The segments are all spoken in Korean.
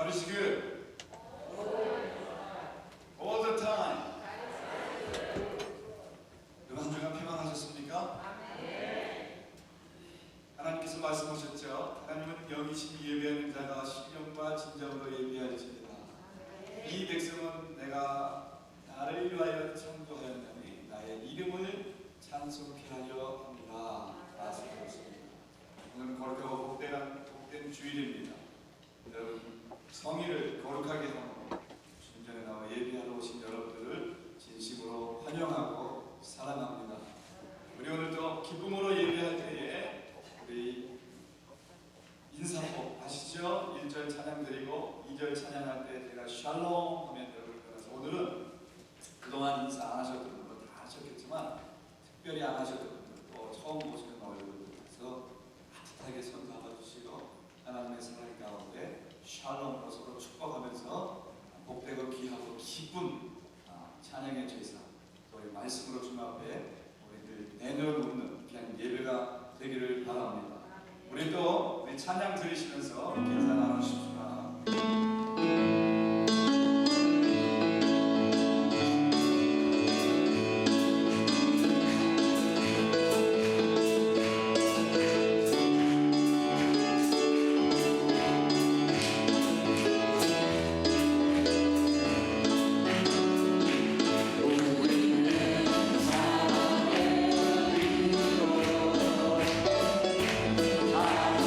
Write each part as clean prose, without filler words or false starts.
God is good. All the time. 여러분 한 주간 평안하셨습니까? 하나님께서 말씀하셨죠. 하나님은 영이신 예배하는 자가 신령과 진정으로 예배할지니라. 이 백성은 내가 나를 위하여 창조하였나니 나의 이름을 찬송케 하려 합니다. 말씀하셨습니다. 오늘은 거룩하고 복된 주일입니다. 여러분 성의를 거룩하게 하고 순전에 나와 예배하러 오신 여러분들을 진심으로 환영하고 사랑합니다. 우리 오늘도 기쁨으로 예배할 때에 우리 인사법 아시죠? 1절 찬양 드리고 2절 찬양할 때 제가 샬롬 하면 여러분들 따라서 오늘은 그동안 인사 안 하셨던 분들 다 하셨겠지만 특별히 안 하셨던 분들 또 처음 보시는 얼굴들께서 따뜻하게 손 잡아주시고 하나님의 사랑 가운데 샬롬으로 서로 축복하면서 복되고 귀하고 기쁜 찬양의 제사 또 말씀으로 주님 앞에 우리들 내려놓는 귀한 예배가 되기를 바랍니다. 우리 또 우리 찬양 들으시면서 인사 나누십시다. I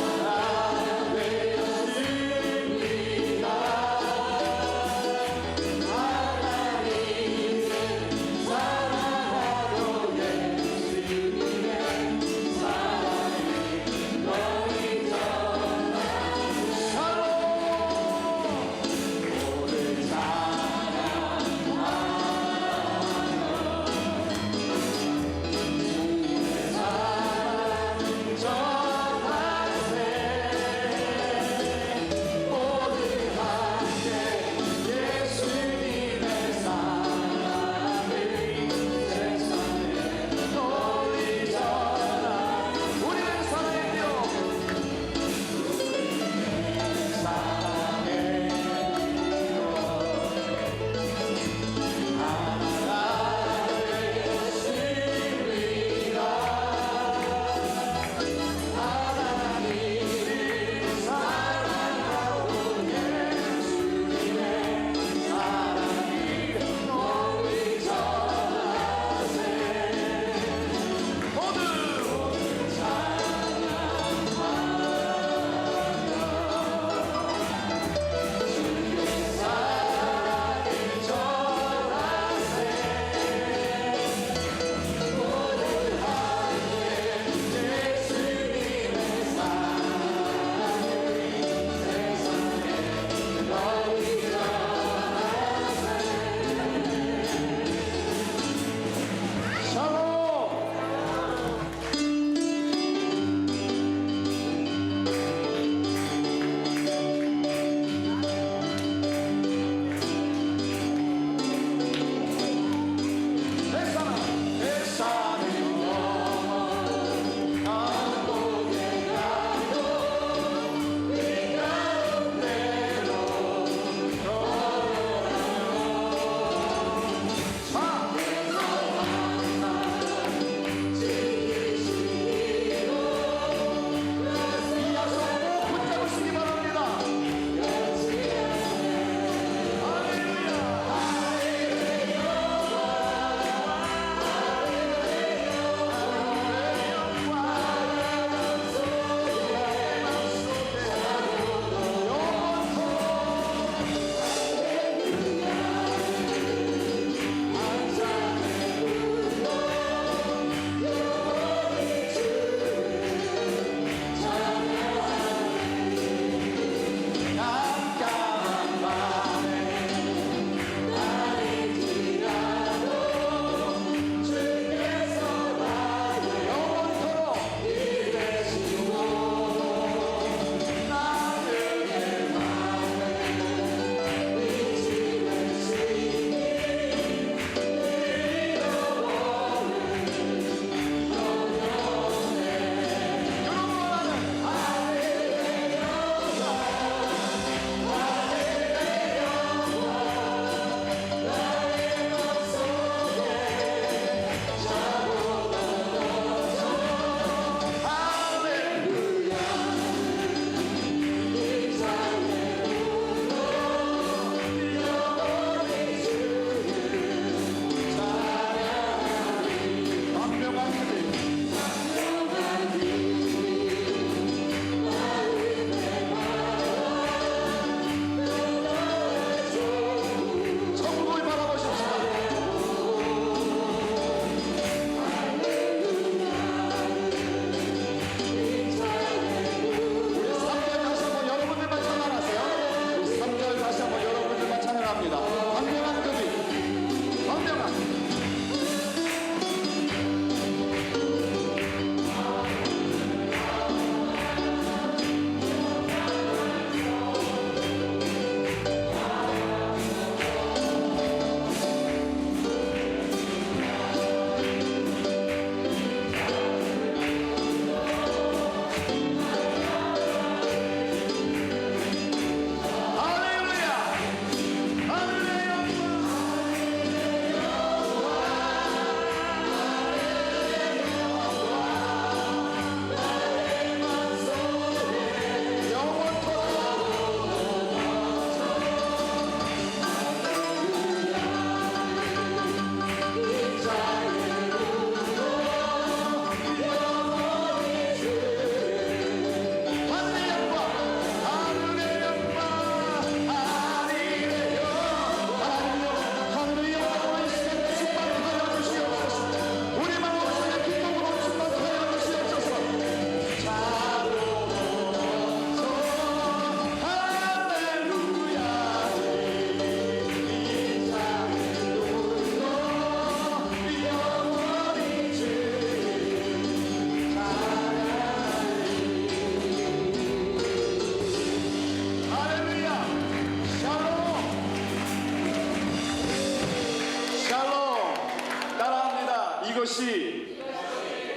이것이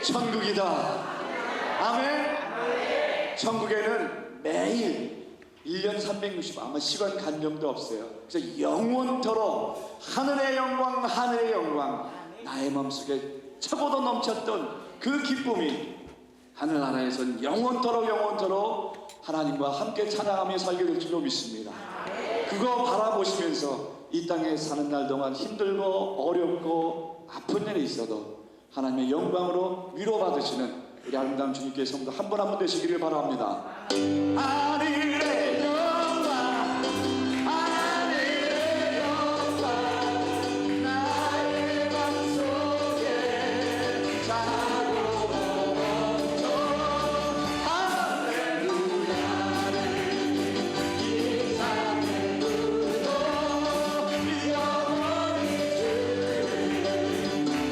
천국이다. 아멘. 천국에는 매일 1년 360 아마 시간 간격도 없어요. 그래서 영원토록 하늘의 영광, 하늘의 영광, 나의 마음속에 차고도 넘쳤던 그 기쁨이 하늘나라에선 영원토록 하나님과 함께 찬양하며 살게 될 줄로 믿습니다. 그거 바라보시면서 이 땅에 사는 날 동안 힘들고 어렵고 아픈 일이 있어도 하나님의 영광으로 위로받으시는 우리 아름다운 주님께 성도 한 분 한 분 되시기를 바랍니다. 하늘의 영광, 하늘의 영광, 나의 맘속에 차고 넘쳐 할렐루야를 이상의 부르고 영원히 주를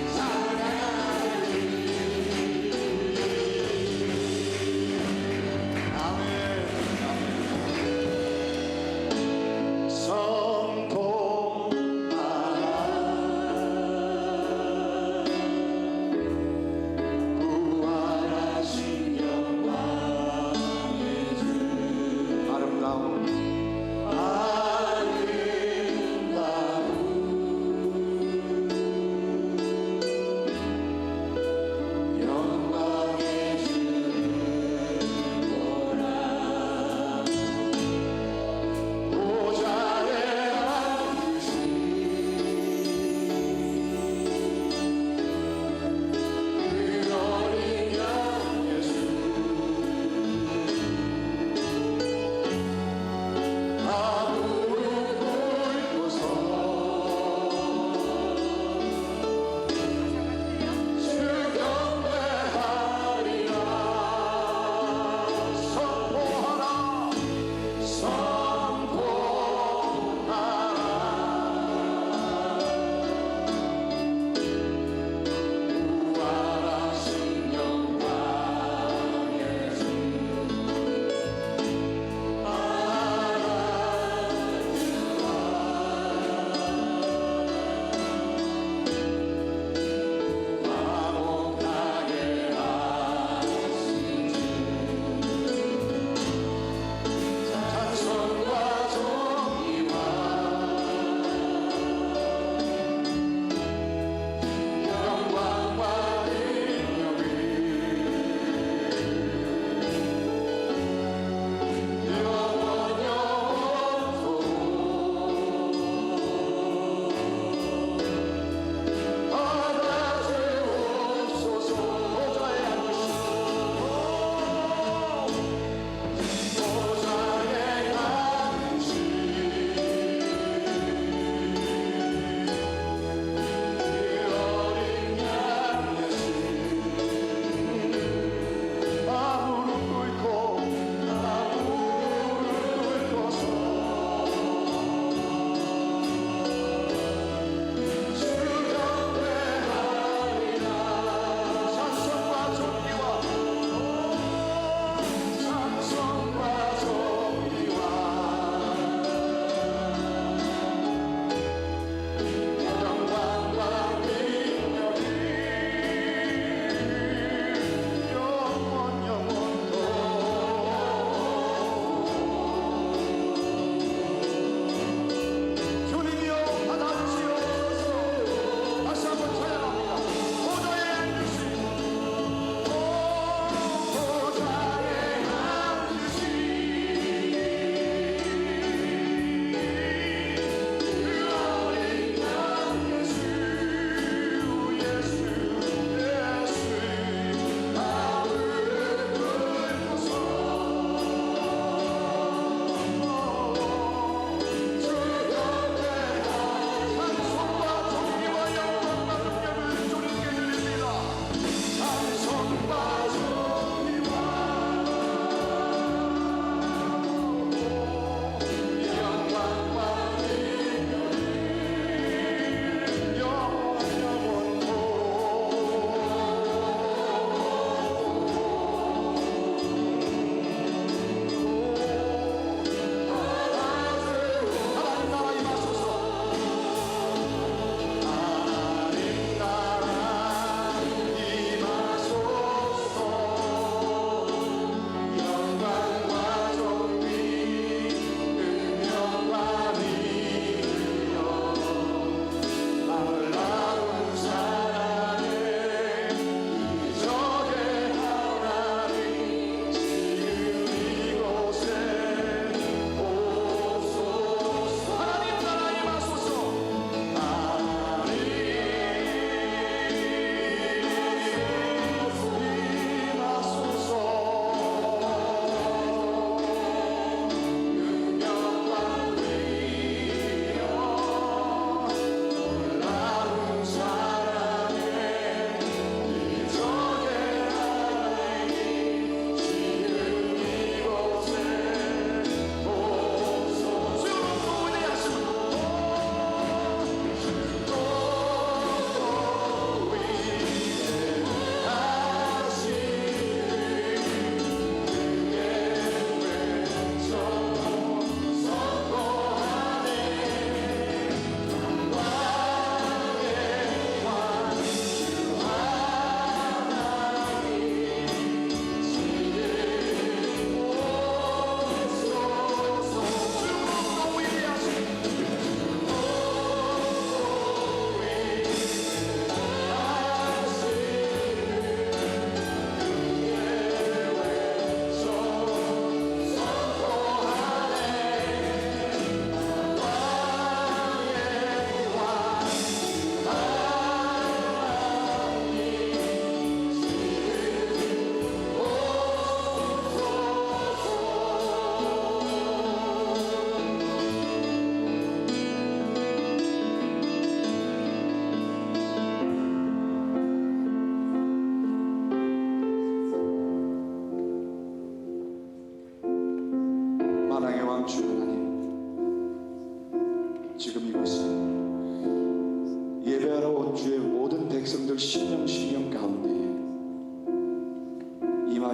사랑하리. 아멘. 아멘.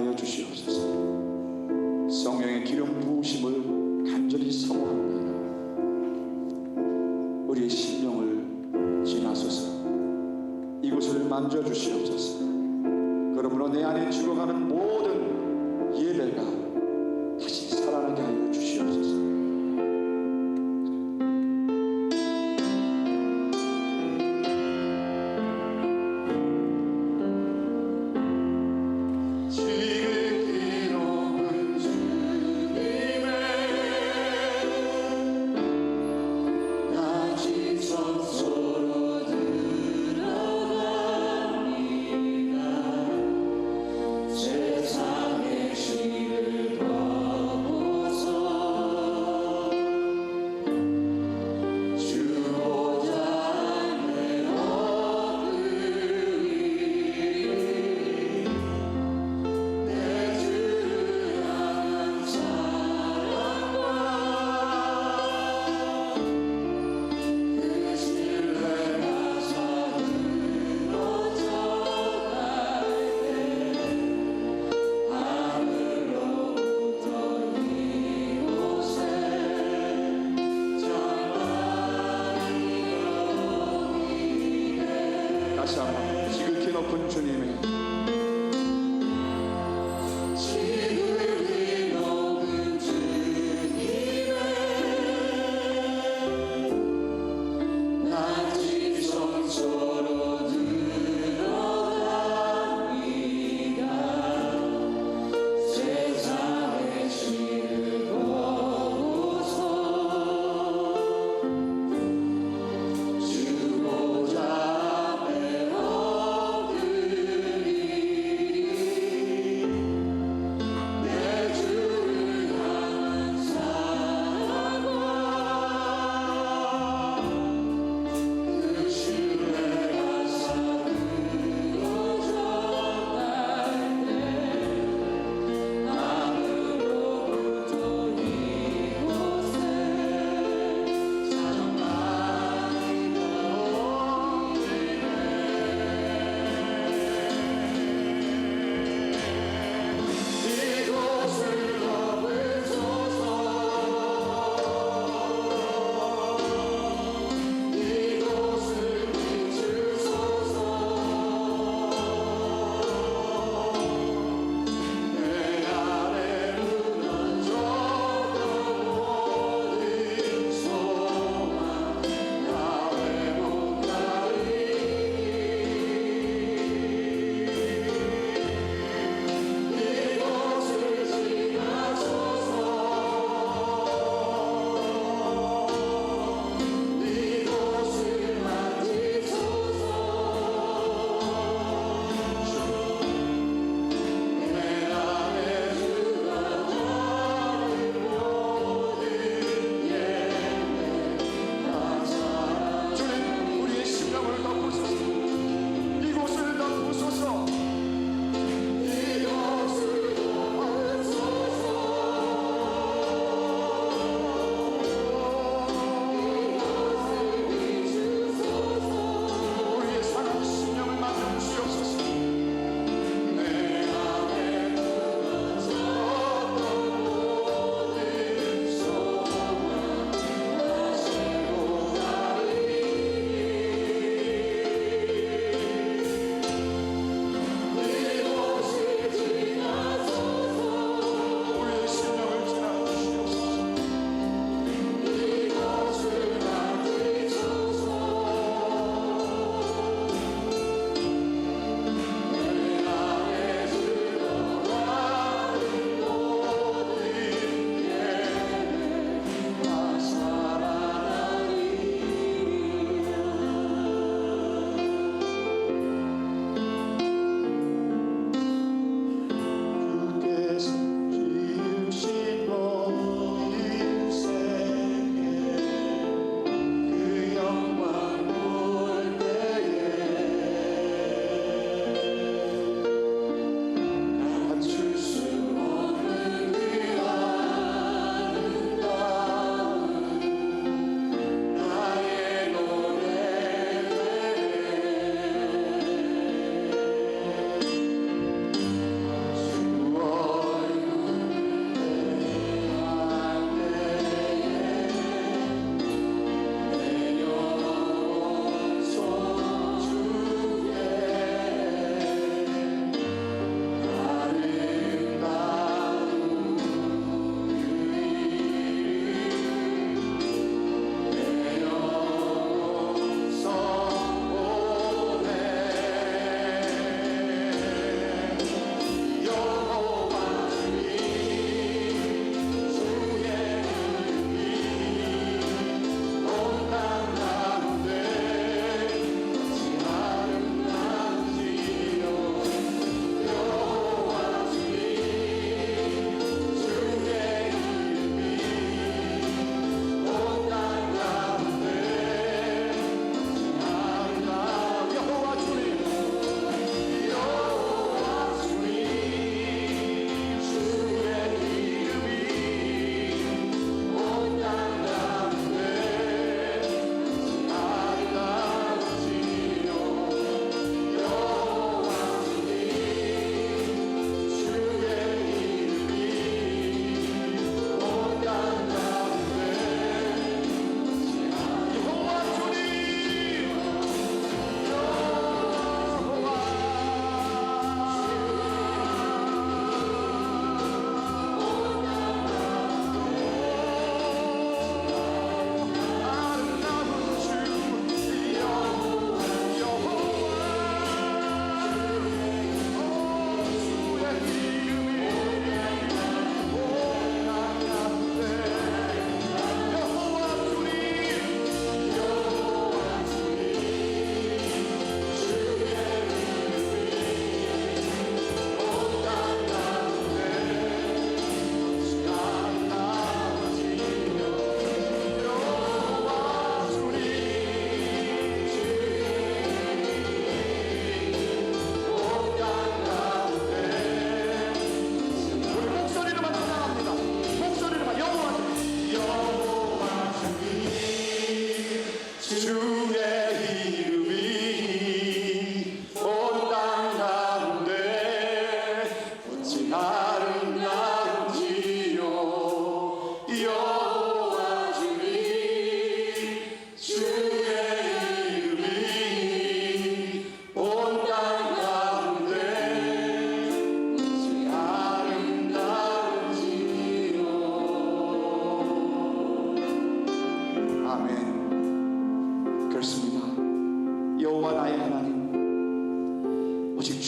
하여 주시옵소서. 성령의 기름 부으심을 간절히 사모합니다. 우리의 심령을 지나소서. 이곳을 만져주시옵소서. 그러므로 내 안에 죽어가는 모든 예배가 다시 살아나게 하여 주시옵소서. 지극히 높은 주님의 낮은 성소로 들어갑니다. 세상의 시를 벗고서 주보좌 내 얻으리. 내 주를 향한 사랑과 그 신뢰가 사들어져 갈 때 하늘로부터 이곳에 장관이 오기를. 다시 한번 지극히 높은 주님의 지극히 높은 주님의 낮은 성소로 들어갑니다. 세상의 시를 벗고서 주보좌 앞에 엎드리.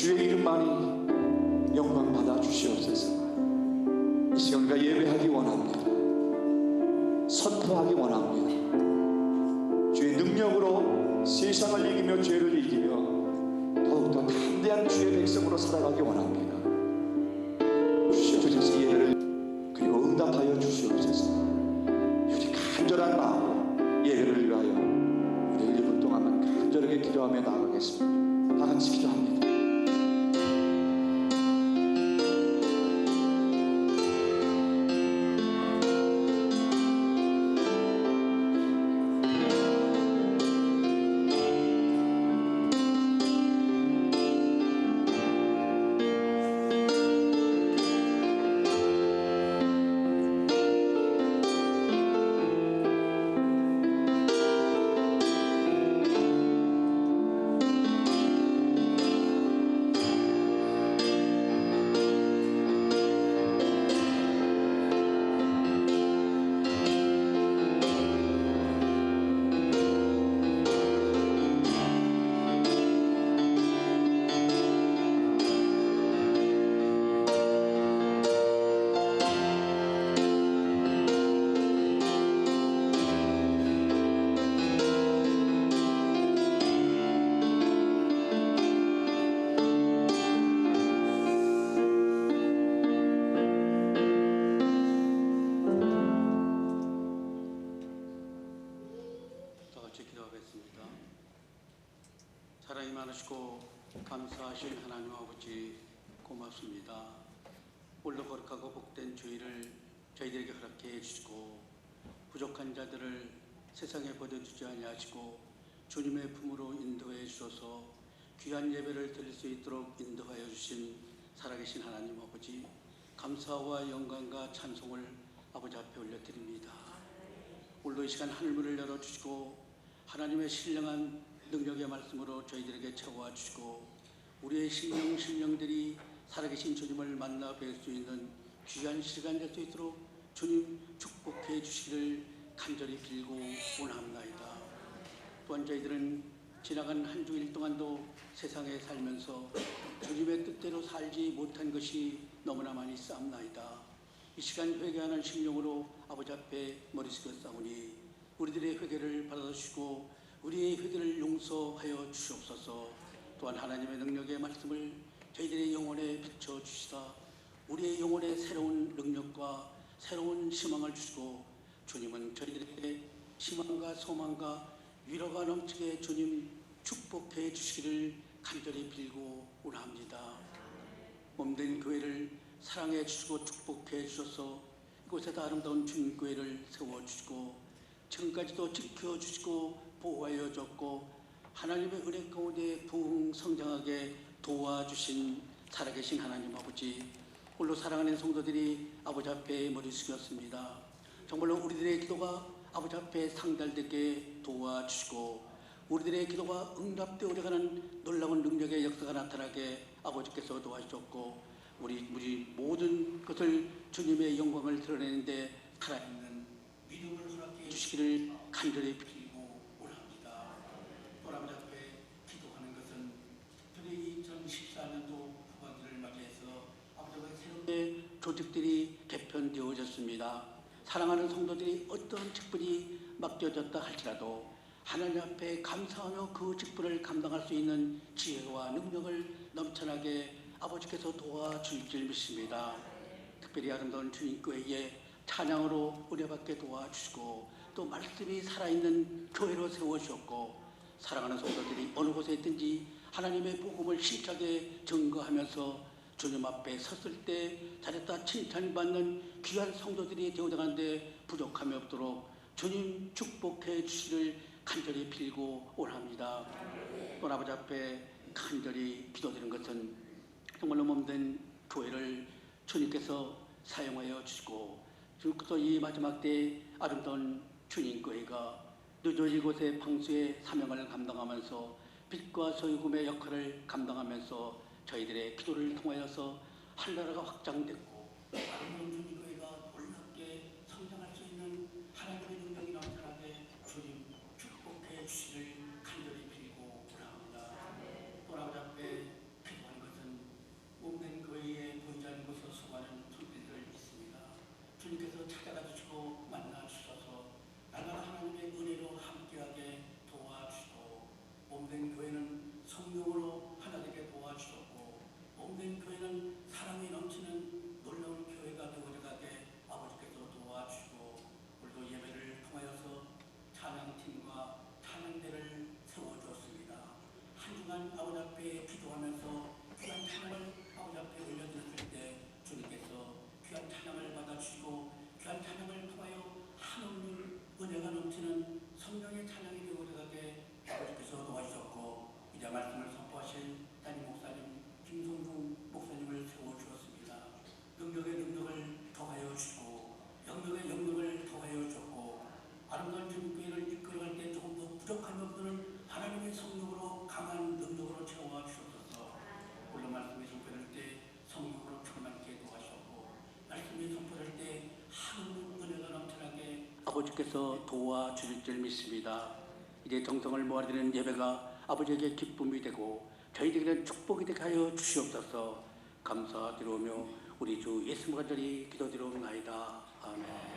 주의 이름만이 영광 받아 주시옵소서. 이 시간 우리가 예배하기 원합니다. 선포하기 원합니다. 주의 능력으로 세상을 이기며 죄를 이기며 더욱더 담대한 주의 백성으로 살아가기 원합니다. 주시옵소서. 예배를 그리고 응답하여 주시옵소서. 우리 간절한 마음 예배를 위하여 우리 1분 동안만 간절하게 기도하며 나아가겠습니다. 다 같이 기도합니다. 사랑이 많으시고 감사하신 하나님 아버지 고맙습니다. 홀로 거룩하고 복된 주의를 저희들에게 허락해 주시고 부족한 자들을 세상에 버려두지 아니하시고 주님의 품으로 인도해 주셔서 귀한 예배를 드릴 수 있도록 인도하여 주신 살아계신 하나님 아버지 감사와 영광과 찬송을 아버지 앞에 올려드립니다. 오늘도 이 시간 하늘문을 열어주시고 하나님의 신령한 능력의 말씀으로 저희들에게 채워 주시고 우리의 심령들이 살아계신 주님을 만나 뵐 수 있는 귀한 시간 될 수 있도록 주님 축복해 주시기를 간절히 빌고 원합나이다. 또한 저희들은 지나간 한 주일 동안도 세상에 살면서 주님의 뜻대로 살지 못한 것이 너무나 많이 쌓옵나이다. 이 시간 회개하는 심령으로 아버지 앞에 머리 숙여 싸우니 우리들의 회개를 받아주시고 우리의 회개를 용서하여 주시옵소서. 또한 하나님의 능력의 말씀을 저희들의 영혼에 비춰주시다 우리의 영혼에 새로운 능력과 새로운 희망을 주시고 주님은 저희들에게 희망과 소망과 위로가 넘치게 주님 축복해 주시기를 간절히 빌고 원합니다. 몸된 교회를 사랑해 주시고 축복해 주셔서 이곳에다 아름다운 주님교회를 세워주시고 지금까지도 지켜주시고 보호하여 줬고 하나님의 은혜 가운데 부흥성장하게 도와주신 살아계신 하나님 아버지 홀로 사랑하는 성도들이 아버지 앞에 머리 숙였습니다. 정말로 우리들의 기도가 아버지 앞에 상달되게 도와주시고 우리들의 기도가 응답되어 오래가는 놀라운 능력의 역사가 나타나게 아버지께서 도와주셨고 우리 모든 것을 주님의 영광을 드러내는데 살아있는 믿음을 허락해 주시기를 간절히 빌고 원합니다. 아버지 앞에 기도하는 것은 저희 2014년도 후반기를 맞이해서 아버지 앞에 새롭게 조직들이 개편되어졌습니다. 사랑하는 성도들이 어떤 직분이 맡겨졌다 할지라도 하나님 앞에 감사하며 그 직분을 감당할 수 있는 지혜와 능력을 넘쳐나게 아버지께서 도와줄 줄 믿습니다. 특별히 아름다운 주님교회에 찬양으로 은혜받게 도와주시고 또 말씀이 살아있는 교회로 세워주셨고 사랑하는 성도들이 어느 곳에 있든지 하나님의 복음을 힘차게 증거하면서 주님 앞에 섰을 때 잘했다 칭찬받는 귀한 성도들이 되어가는데 부족함이 없도록 주님 축복해 주시기를 간절히 빌고 원합니다. 또 아버지 앞에 간절히 기도드리는 것은 정말로 몸된 교회를 주님께서 사용하여 주시고 주님께서 이 마지막 때에 아름다운 주님교회가 늦어질 곳의 방수의 사명을 감당하면서 빛과 소유금의 역할을 감당하면서 저희들의 기도를 통하여서 한나라가 확장됐고 아름다운 주님교회가 놀랍게 성장할 수 있는 하나님의 능력이 나타나게 주님 축복해 주시기를 간절히 빌고 원합니다. 또 아버지 앞에 기도하는 것은 아버지 앞에 기도하면서 귀한 찬양을 아버지 앞에 올려드렸을 때 주님께서 귀한 찬양을 받아주시고 귀한 찬양을 통하여 한없는 은혜가 넘치는 성령의 찬양이 되고 되게 아버지께서 도와주셨고 이제 말씀을 선포하실 담임 목사님 김성중 목사님을 세워주었습니다. 능력의 능력을 더하여 주시고 영역의 영역을 더하여 주셨고 아름다운 주님교회를 이끌어갈 때 조금 더 부족함이 없는 하나님의 성령으로 강한 능력으로 채워 주셨소서. 물론 말씀이 선포될 때 성령으로 충만케 도와주셨고 말씀이 선포될 때 한없는 은혜가 넘쳐나게 아버지께서 도와주실 줄 믿습니다. 이제 정성을 모아드리는 예배가 아버지에게 기쁨이 되고 저희들에게는 축복이 되게 하여 주시옵소서. 감사드리오며 우리 주 예수님 간절히 기도드리옵나이다. 아멘.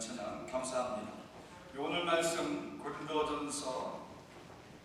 찬양 감사합니다. 오늘 말씀 고린도전서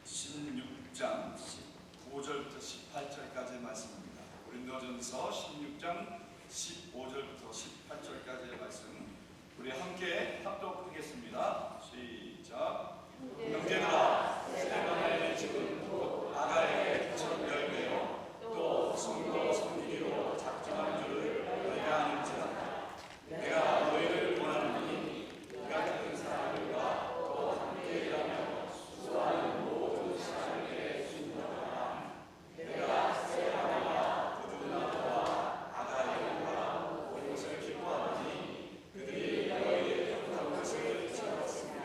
16장 15절부터 18절까지의 말씀입니다. 고린도전서 16장 15절부터 18절까지의 말씀 우리 함께 합독하겠습니다. 시작. 형제들아, 스데반의 집은 곧 아가야의 첫 열매요 또 성도 섬기기로 작정한 줄을 너희가 아는지라. 내가 너희를 원하노니 이 같은 사람들과 또 함께 일하며 수고하는 모든 사람에게 순종하라. 내가 스데반과 부두나와 아가야와 이것을 기뻐하노니 그들이 너희의 협한 것을 찾았습니다.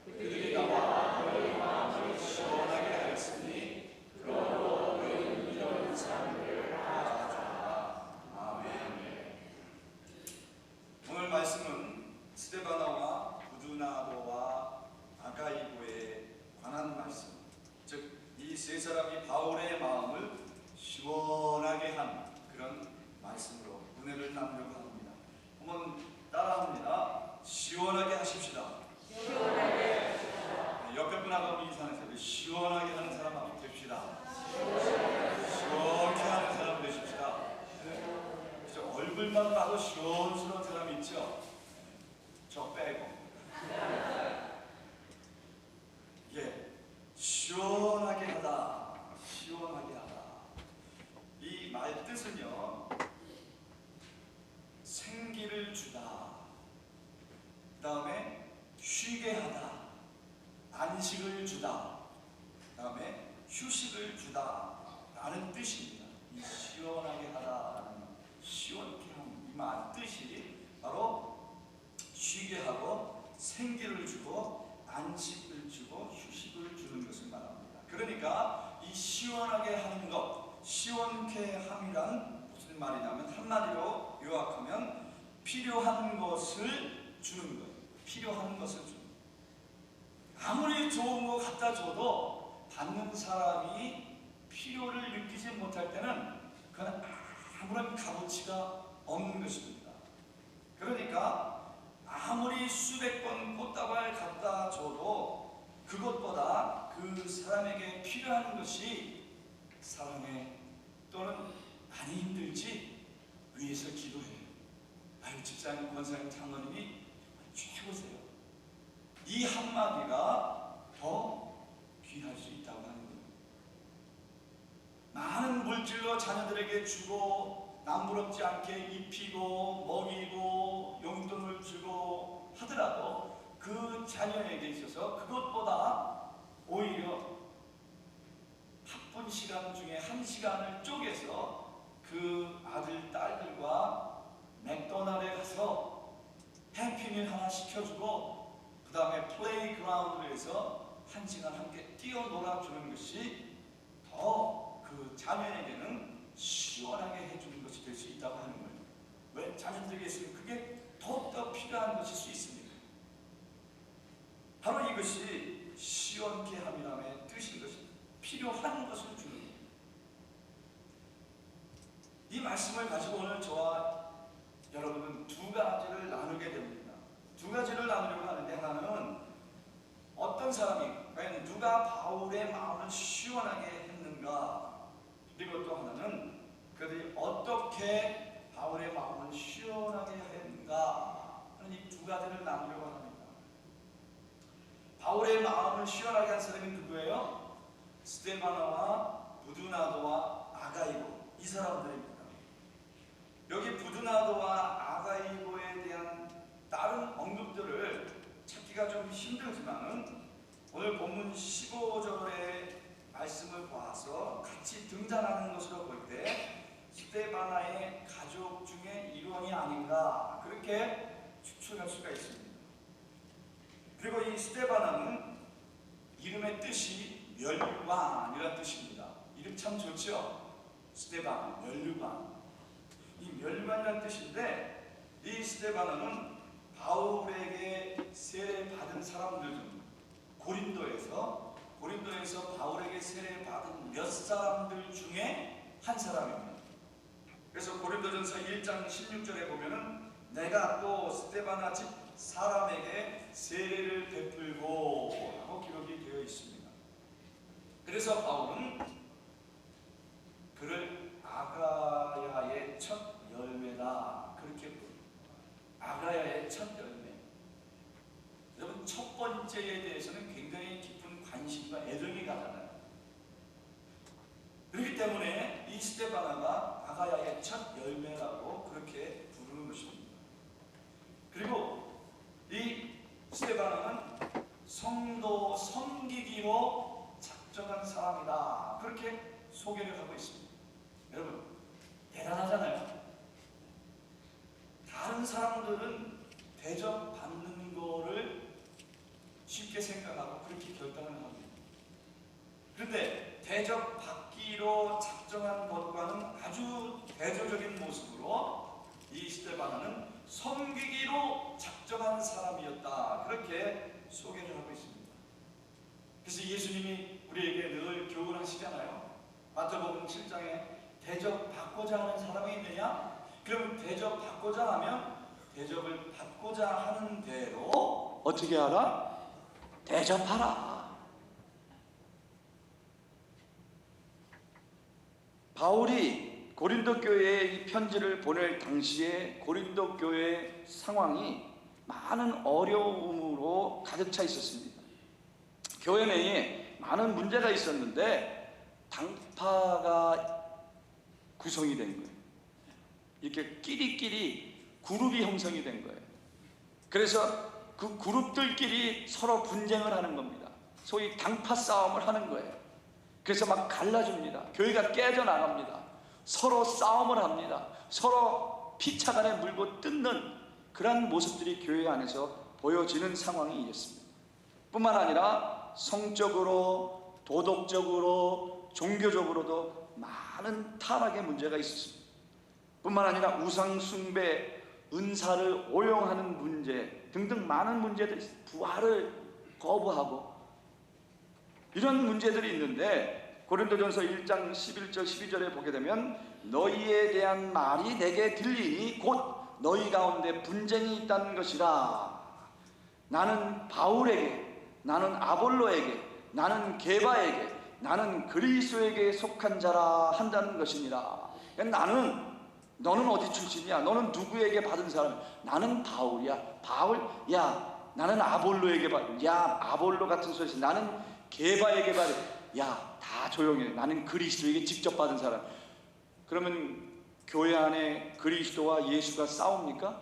그들이 나와 너희 마음을 시원하게 하였으니 그러므로 너희는 이런 사람들을 알아주라. 아멘. 오늘 말씀은 스데바나와 부두나도와 아가이고에 관한 말씀, 즉 이 세 사람이 바울의 마음을 시원하게 한 그런 말씀으로 은혜를 나누려고 합니다. 한번 따라합니다. 시원하게 하십시다. 옆에 분하고 인사하세요. 시원하게 하는 사람 한번 됩시다. 시원하게 하는 사람 되십시다. 그죠? 얼굴만 봐도 시원스러운 사람이 있죠? 저 빼고. 예, 시원하게 하다. 시원하게 하다. 이 말 뜻은요, 생기를 주다. 그 다음에 쉬게 하다. 안식을 주다. 그 다음에 휴식을 주다 라는 뜻입니다. 이 시원하게 하다라는 시원케 함, 이 말 뜻이 바로 쉬게 하고 생기를 주고 안식을 주고 휴식을 주는 것을 말합니다. 그러니까 이 시원하게 하는 것, 시원케 함이란 무슨 말이냐면 한마디로 요약하면 필요한 것을 주는 거예요. 필요한 것을 주는 거예요. 아무리 좋은 거 갖다 줘도 받는 사람이 필요를 느끼지 못할 때는 그건 아무런 값어치가 없는 것입니다. 그러니까 아무리 수백 번 꽃다발 갖다 줘도 그것보다 그 사람에게 필요한 것이 사랑해 또는 많이 힘들지 위해서 기도해요. 아유, 집사님, 권사님, 장로님이 최고세요. 이 한마디가 더 귀할 수 있다고 하는 거예요. 많은 물질로 자녀들에게 주고 남부럽지 않게 입히고 먹이고 용돈을 주고 하더라도 그 자녀에게 있어서 그것보다 오히려 바쁜 시간 중에 한 시간을 쪼개서 그 아들, 딸들과 맥도날드에 가서 해피밀 하나 시켜주고 그 다음에 플레이그라운드에서 한 시간 함께 뛰어놀아주는 것이 더 그 자녀에게는 시원하게 해주는 것이 될 수 있다고 하는 거예요. 왜? 자녀들에게 있으면 그게 더욱더 필요한 것일 수 있습니다. 바로 이것이 시원케 함이라는 뜻인 것입니다. 필요한 것을 주는 거예요. 이 말씀을 가지고 오늘 저와 여러분은 두 가지를 나누게 됩니다. 두 가지를 나누려고 하는데, 하나는 어떤 사람이 과연 누가 바울의 마음을 시원하게 했는가, 그리고 또 하나는 그들이 어떻게 바울의 마음을 시원하게 했는가 하는 이 두 가지를 나누려고 합니다. 바울의 마음을 시원하게 한 사람이 누구예요? 스데바나와 부두나도와 아가이고, 이 사람들입니다. 여기 부두나도와 아가이고에 대한 다른 언급들을 찾기가 좀 힘들지만은 오늘 본문 15절의 말씀을 봐서 같이 등장하는 것으로 볼 때 스데바나의 가족 중에 일원이 아닌가 그렇게 추측할 수가 있습니다. 그리고 이 스데바나는 이름의 뜻이 멸관이라는 뜻입니다. 이름 참 좋죠? 스데반, 멸관. 이 멸관이라는 뜻인데, 이 스데바나는 바울에게 세례받은 사람들 중 고린도에서 바울에게 세례받은 몇 사람들 중에 한 사람입니다. 그래서 고린도전서 1장 16절에 보면은 내가 또 스데바나 집 사람에게 세례를 베풀고 하고 기록이 되어 있습니다. 그래서 바울은 그를 아가야의 첫 열매다 그렇게 부릅니다. 아가야의 첫 열매. 여러분, 첫 번째에 대해서는 굉장히 깊은 관심과 애정이 가잖아요. 그렇기 때문에 이 스데바나가 아가야의 첫 열매라고 그렇게 부르는 것입니다. 그리고 이 스데바나는 성도 섬기기로 작정한 사람이다 그렇게 소개를 하고 있습니다. 여러분, 대단하잖아요. 다른 사람들은 대접받는 거를 쉽게 생각하고 그렇게 결단을 합니다. 그런데 대접받기로 작정한 것과는 아주 대조적인 모습으로 이 스데바나는 섬기기로 작정한 사람이었다 그렇게 소개를 하고 있습니다. 그래서 예수님이 우리에게 늘 교훈하시잖아요. 마태복음 7장에 대접받고자 하는 사람이 있느냐? 그럼 대접받고자 하면 대접을 받고자 하는 대로 어떻게 하라? 대접하라. 바울이 고린도 교회에 이 편지를 보낼 당시에 고린도 교회의 상황이 많은 어려움으로 가득 차 있었습니다. 교회 내에 많은 문제가 있었는데 당파가 구성이 된 거예요. 이렇게 끼리끼리 그룹이 형성이 된 거예요. 그래서 그 그룹들끼리 서로 분쟁을 하는 겁니다. 소위 당파 싸움을 하는 거예요. 그래서 막 갈라집니다. 교회가 깨져나갑니다. 서로 싸움을 합니다. 서로 피차간에 물고 뜯는 그런 모습들이 교회 안에서 보여지는 상황이 있었습니다. 뿐만 아니라 성적으로, 도덕적으로, 종교적으로도 많은 타락의 문제가 있었습니다. 뿐만 아니라 우상 숭배, 은사를 오용하는 문제 등등 많은 문제들이 있습니다. 부활을 거부하고 이런 문제들이 있는데 고린도전서 1장 11절 12절에 보게 되면 너희에 대한 말이 내게 들리니 곧 너희 가운데 분쟁이 있다는 것이라. 나는 바울에게, 나는 아볼로에게, 나는 게바에게, 나는 그리스도에게 속한 자라 한다는 것이니라. 나는, 너는 어디 출신이야? 너는 누구에게 받은 사람이야? 나는 바울이야. 바울? 야, 나는 아볼로에게 받은. 야, 아볼로 같은 소리. 나는 게바에게 받은. 야, 다 조용히 해. 나는 그리스도에게 직접 받은 사람. 그러면 교회 안에 그리스도와 예수가 싸웁니까?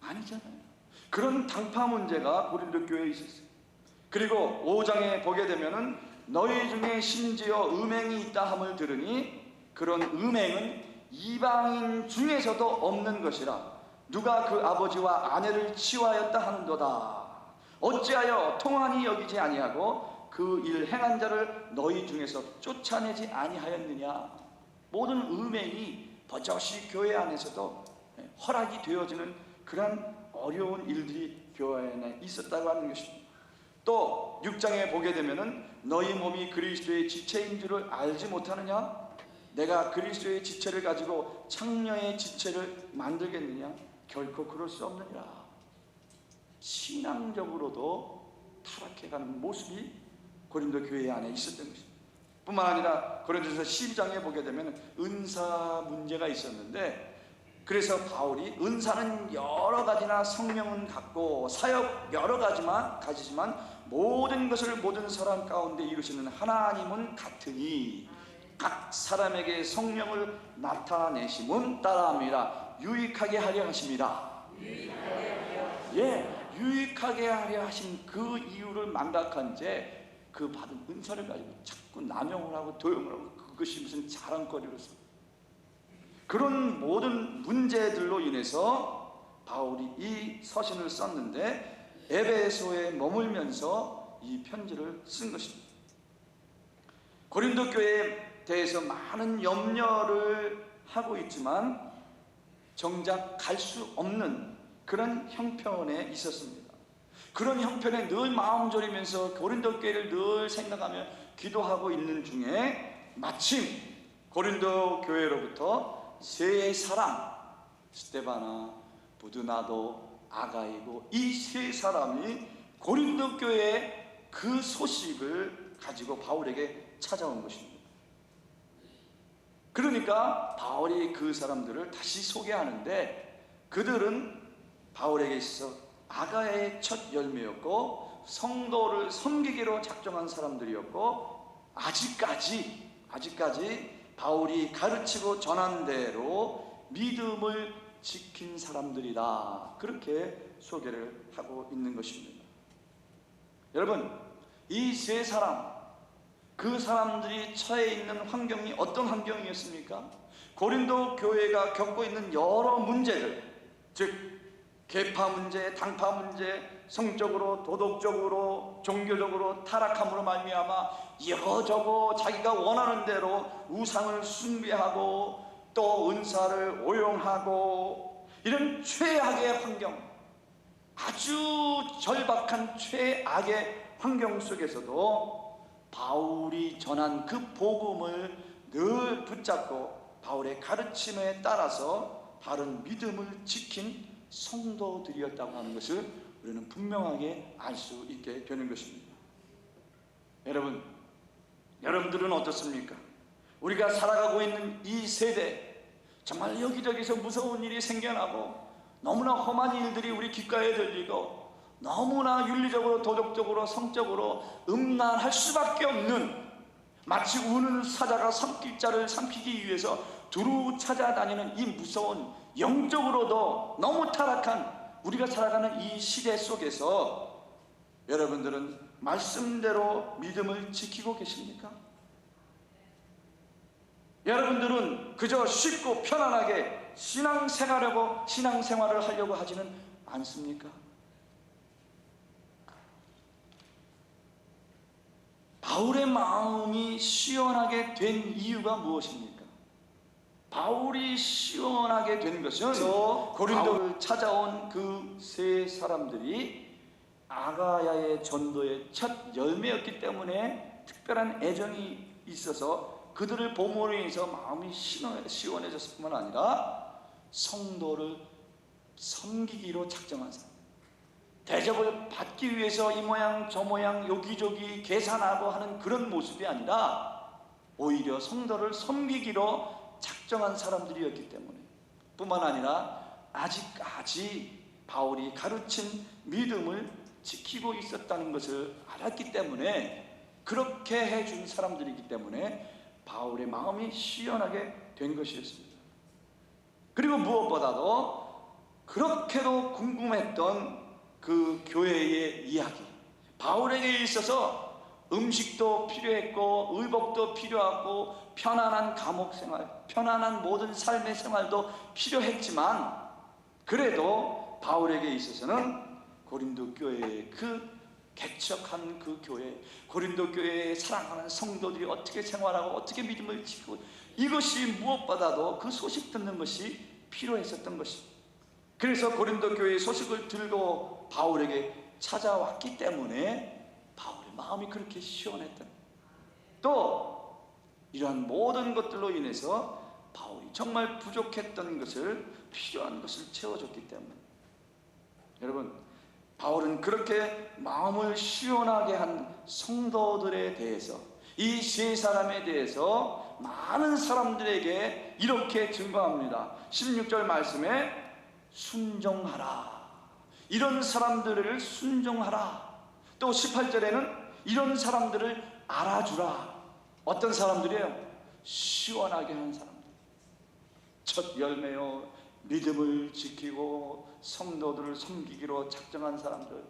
아니잖아요. 그런 당파 문제가 고린도 교회에 있었어요. 그리고 5장에 보게 되면은 너희 중에 심지어 음행이 있다 함을 들으니 그런 음행은 이방인 중에서도 없는 것이라. 누가 그 아버지와 아내를 치유하였다 하는도다. 어찌하여 통한이 여기지 아니하고 그 일 행한 자를 너희 중에서 쫓아내지 아니하였느냐. 모든 음행이 버젓이 교회 안에서도 허락이 되어지는 그런 어려운 일들이 교회 안에 있었다고 하는 것입니다. 또 6장에 보게 되면은 너희 몸이 그리스도의 지체인 줄을 알지 못하느냐? 내가 그리스도의 지체를 가지고 창녀의 지체를 만들겠느냐? 결코 그럴 수 없느니라. 신앙적으로도 타락해가는 모습이 고린도 교회 안에 있었던 것입니다. 뿐만 아니라 고린도전서 12장에 보게 되면 은사 문제가 있었는데, 그래서 바울이 은사는 여러 가지나 성령은 같고 사역 여러 가지만 가지지만 모든 것을 모든 사람 가운데 이루시는 하나님은 같으니 각 사람에게 성령을 나타내심은 따라함이라. 유익하게 하려 하심이라. 예, 유익하게 하려 하신 그 이유를 망각한 채 그 받은 은사를 가지고 자꾸 남용을 하고 도용을 하고 그것이 무슨 자랑거리로서 그런 모든 문제들로 인해서 바울이 이 서신을 썼는데 에베소에 머물면서 이 편지를 쓴 것입니다. 고린도 교회에 대해서 많은 염려를 하고 있지만 정작 갈 수 없는 그런 형편에 있었습니다. 그런 형편에 늘 마음 졸이면서 고린도 교회를 늘 생각하며 기도하고 있는 중에 마침 고린도 교회로부터 세 사람, 스데바나, 부드나도, 아가이고 이 세 사람이 고린도 교회에 그 소식을 가지고 바울에게 찾아온 것입니다. 그러니까 바울이 그 사람들을 다시 소개하는데, 그들은 바울에게 있어 아가야의 첫 열매였고 성도를 섬기기로 작정한 사람들이었고, 아직까지 바울이 가르치고 전한 대로 믿음을 지킨 사람들이다, 그렇게 소개를 하고 있는 것입니다. 여러분, 이 세 사람, 그 사람들이 처해 있는 환경이 어떤 환경이었습니까? 고린도 교회가 겪고 있는 여러 문제들, 즉 계파 문제, 당파 문제, 성적으로, 도덕적으로, 종교적으로 타락함으로 말미암아 이거저거 자기가 원하는 대로 우상을 숭배하고 또 은사를 오용하고, 이런 최악의 환경, 아주 절박한 최악의 환경 속에서도 바울이 전한 그 복음을 늘 붙잡고 바울의 가르침에 따라서 바른 믿음을 지킨 성도들이었다고 하는 것을 우리는 분명하게 알 수 있게 되는 것입니다. 여러분들은 어떻습니까? 우리가 살아가고 있는 이 세대, 정말 여기저기서 무서운 일이 생겨나고 너무나 험한 일들이 우리 귓가에 들리고 너무나 윤리적으로, 도덕적으로, 성적으로 음란할 수밖에 없는, 마치 우는 사자가 섬길자를 삼키기 위해서 두루 찾아다니는 이 무서운, 영적으로도 너무 타락한 우리가 살아가는 이 시대 속에서 여러분들은 말씀대로 믿음을 지키고 계십니까? 여러분들은 그저 쉽고 편안하게 신앙생활을 하려고 하지는 않습니까? 바울의 마음이 시원하게 된 이유가 무엇입니까? 바울이 시원하게 된 것은 고린도를 찾아온 그 세 사람들이 아가야의 전도의 첫 열매였기 때문에 특별한 애정이 있어서 그들을 봄으로 인해서 마음이 시원해졌을 뿐만 아니라 성도를 섬기기로 작정한 사람, 대접을 받기 위해서 이 모양 저 모양 여기저기 계산하고 하는 그런 모습이 아니라 오히려 성도를 섬기기로 작정한 사람들이었기 때문에, 뿐만 아니라 아직까지 바울이 가르친 믿음을 지키고 있었다는 것을 알았기 때문에, 그렇게 해준 사람들이기 때문에 바울의 마음이 시원하게 된 것이었습니다. 그리고 무엇보다도 그렇게도 궁금했던 그 교회의 이야기, 바울에게 있어서 음식도 필요했고 의복도 필요하고 편안한 감옥생활, 편안한 모든 삶의 생활도 필요했지만, 그래도 바울에게 있어서는 고린도 교회의 그 개척한 그 교회, 고린도 교회에 사랑하는 성도들이 어떻게 생활하고 어떻게 믿음을 지키고, 이것이 무엇보다도 그 소식 듣는 것이 필요했었던 것입니다. 그래서 고린도 교회의 소식을 들고 바울에게 찾아왔기 때문에 바울의 마음이 그렇게 시원했던, 또 이러한 모든 것들로 인해서 바울이 정말 부족했던 것을, 필요한 것을 채워줬기 때문에, 여러분, 바울은 그렇게 마음을 시원하게 한 성도들에 대해서, 이 세 사람에 대해서 많은 사람들에게 이렇게 증거합니다. 16절 말씀에 순종하라, 이런 사람들을 순종하라. 또 18절에는 이런 사람들을 알아주라. 어떤 사람들이에요? 시원하게 하는 사람들, 첫 열매요 믿음을 지키고 성도들을 섬기기로 작정한 사람들,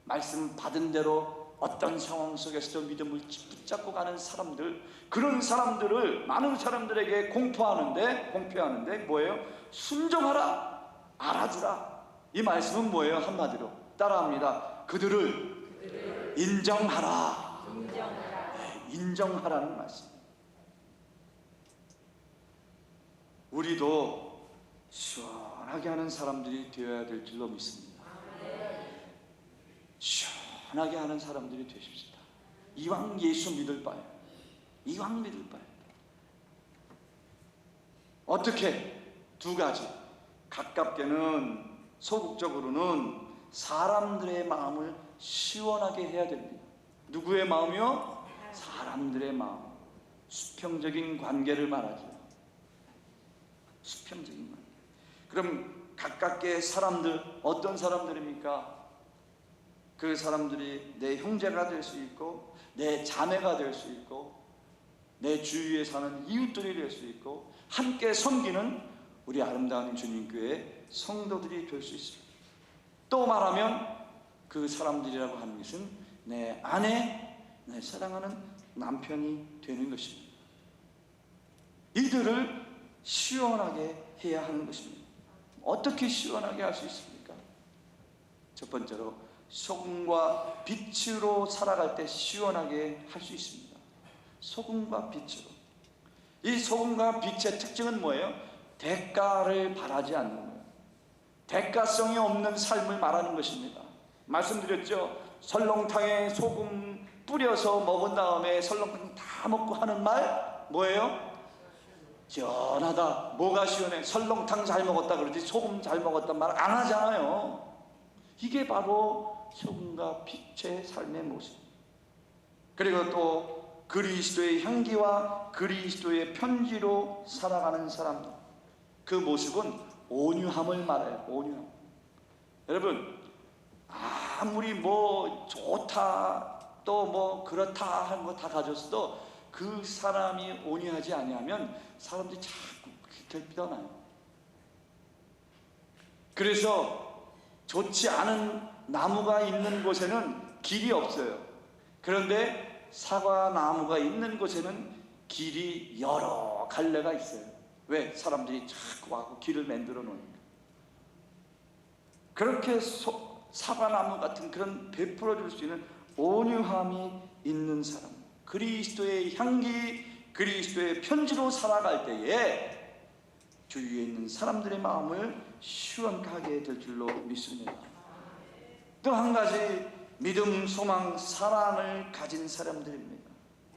말씀 받은 대로 어떤 상황 속에서도 믿음을 붙잡고 가는 사람들, 그런 사람들을 많은 사람들에게 공표하는데 뭐예요? 순종하라, 알아주라. 이 말씀은 뭐예요? 한마디로 따라합니다. 그들을 인정하라. 인정하라는 말씀. 우리도 시원하게 하는 사람들이 되어야 될 줄로 믿습니다. 시원하게 하는 사람들이 되십시다. 이왕 예수 믿을 바에, 이왕 믿을 바에. 어떻게? 두 가지. 가깝게는 소극적으로는 사람들의 마음을 시원하게 해야 됩니다. 누구의 마음이요? 사람들의 마음. 수평적인 관계를 말하죠. 수평적인 관계. 그럼 가깝게 사람들, 어떤 사람들입니까? 그 사람들이 내 형제가 될 수 있고, 내 자매가 될 수 있고, 내 주위에 사는 이웃들이 될 수 있고, 함께 섬기는 우리 아름다운 주님교회 성도들이 될 수 있습니다. 또 말하면 그 사람들이라고 하는 것은 내 아내, 내 사랑하는 남편이 되는 것입니다. 이들을 시원하게 해야 하는 것입니다. 어떻게 시원하게 할 수 있습니까? 첫 번째로 소금과 빛으로 살아갈 때 시원하게 할 수 있습니다. 소금과 빛으로. 이 소금과 빛의 특징은 뭐예요? 대가를 바라지 않는 거예요. 대가성이 없는 삶을 말하는 것입니다. 말씀드렸죠? 설렁탕에 소금 뿌려서 먹은 다음에 설렁탕 다 먹고 하는 말 뭐예요? 시원하다. 뭐가 시원해? 설렁탕 잘 먹었다 그러지 소금 잘 먹었단 말 안 하잖아요. 이게 바로 소금과 빛의 삶의 모습. 그리고 또 그리스도의 향기와 그리스도의 편지로 살아가는 사람들, 그 모습은 온유함을 말해요. 온유함. 여러분, 아무리 뭐 좋다 또 뭐 그렇다 하는 거 다 가졌어도 그 사람이 온유하지 아니하면 사람들이 자꾸 결핍나요. 그래서 좋지 않은 나무가 있는 곳에는 길이 없어요. 그런데 사과 나무가 있는 곳에는 길이 여러 갈래가 있어요. 왜? 사람들이 자꾸 와서 길을 만들어 놓으니까. 그렇게 사과나무 같은 그런 베풀어 줄 수 있는 온유함이 있는 사람, 그리스도의 향기, 그리스도의 편지로 살아갈 때에 주위에 있는 사람들의 마음을 시원하게 될 줄로 믿습니다. 또 한 가지, 믿음, 소망, 사랑을 가진 사람들입니다.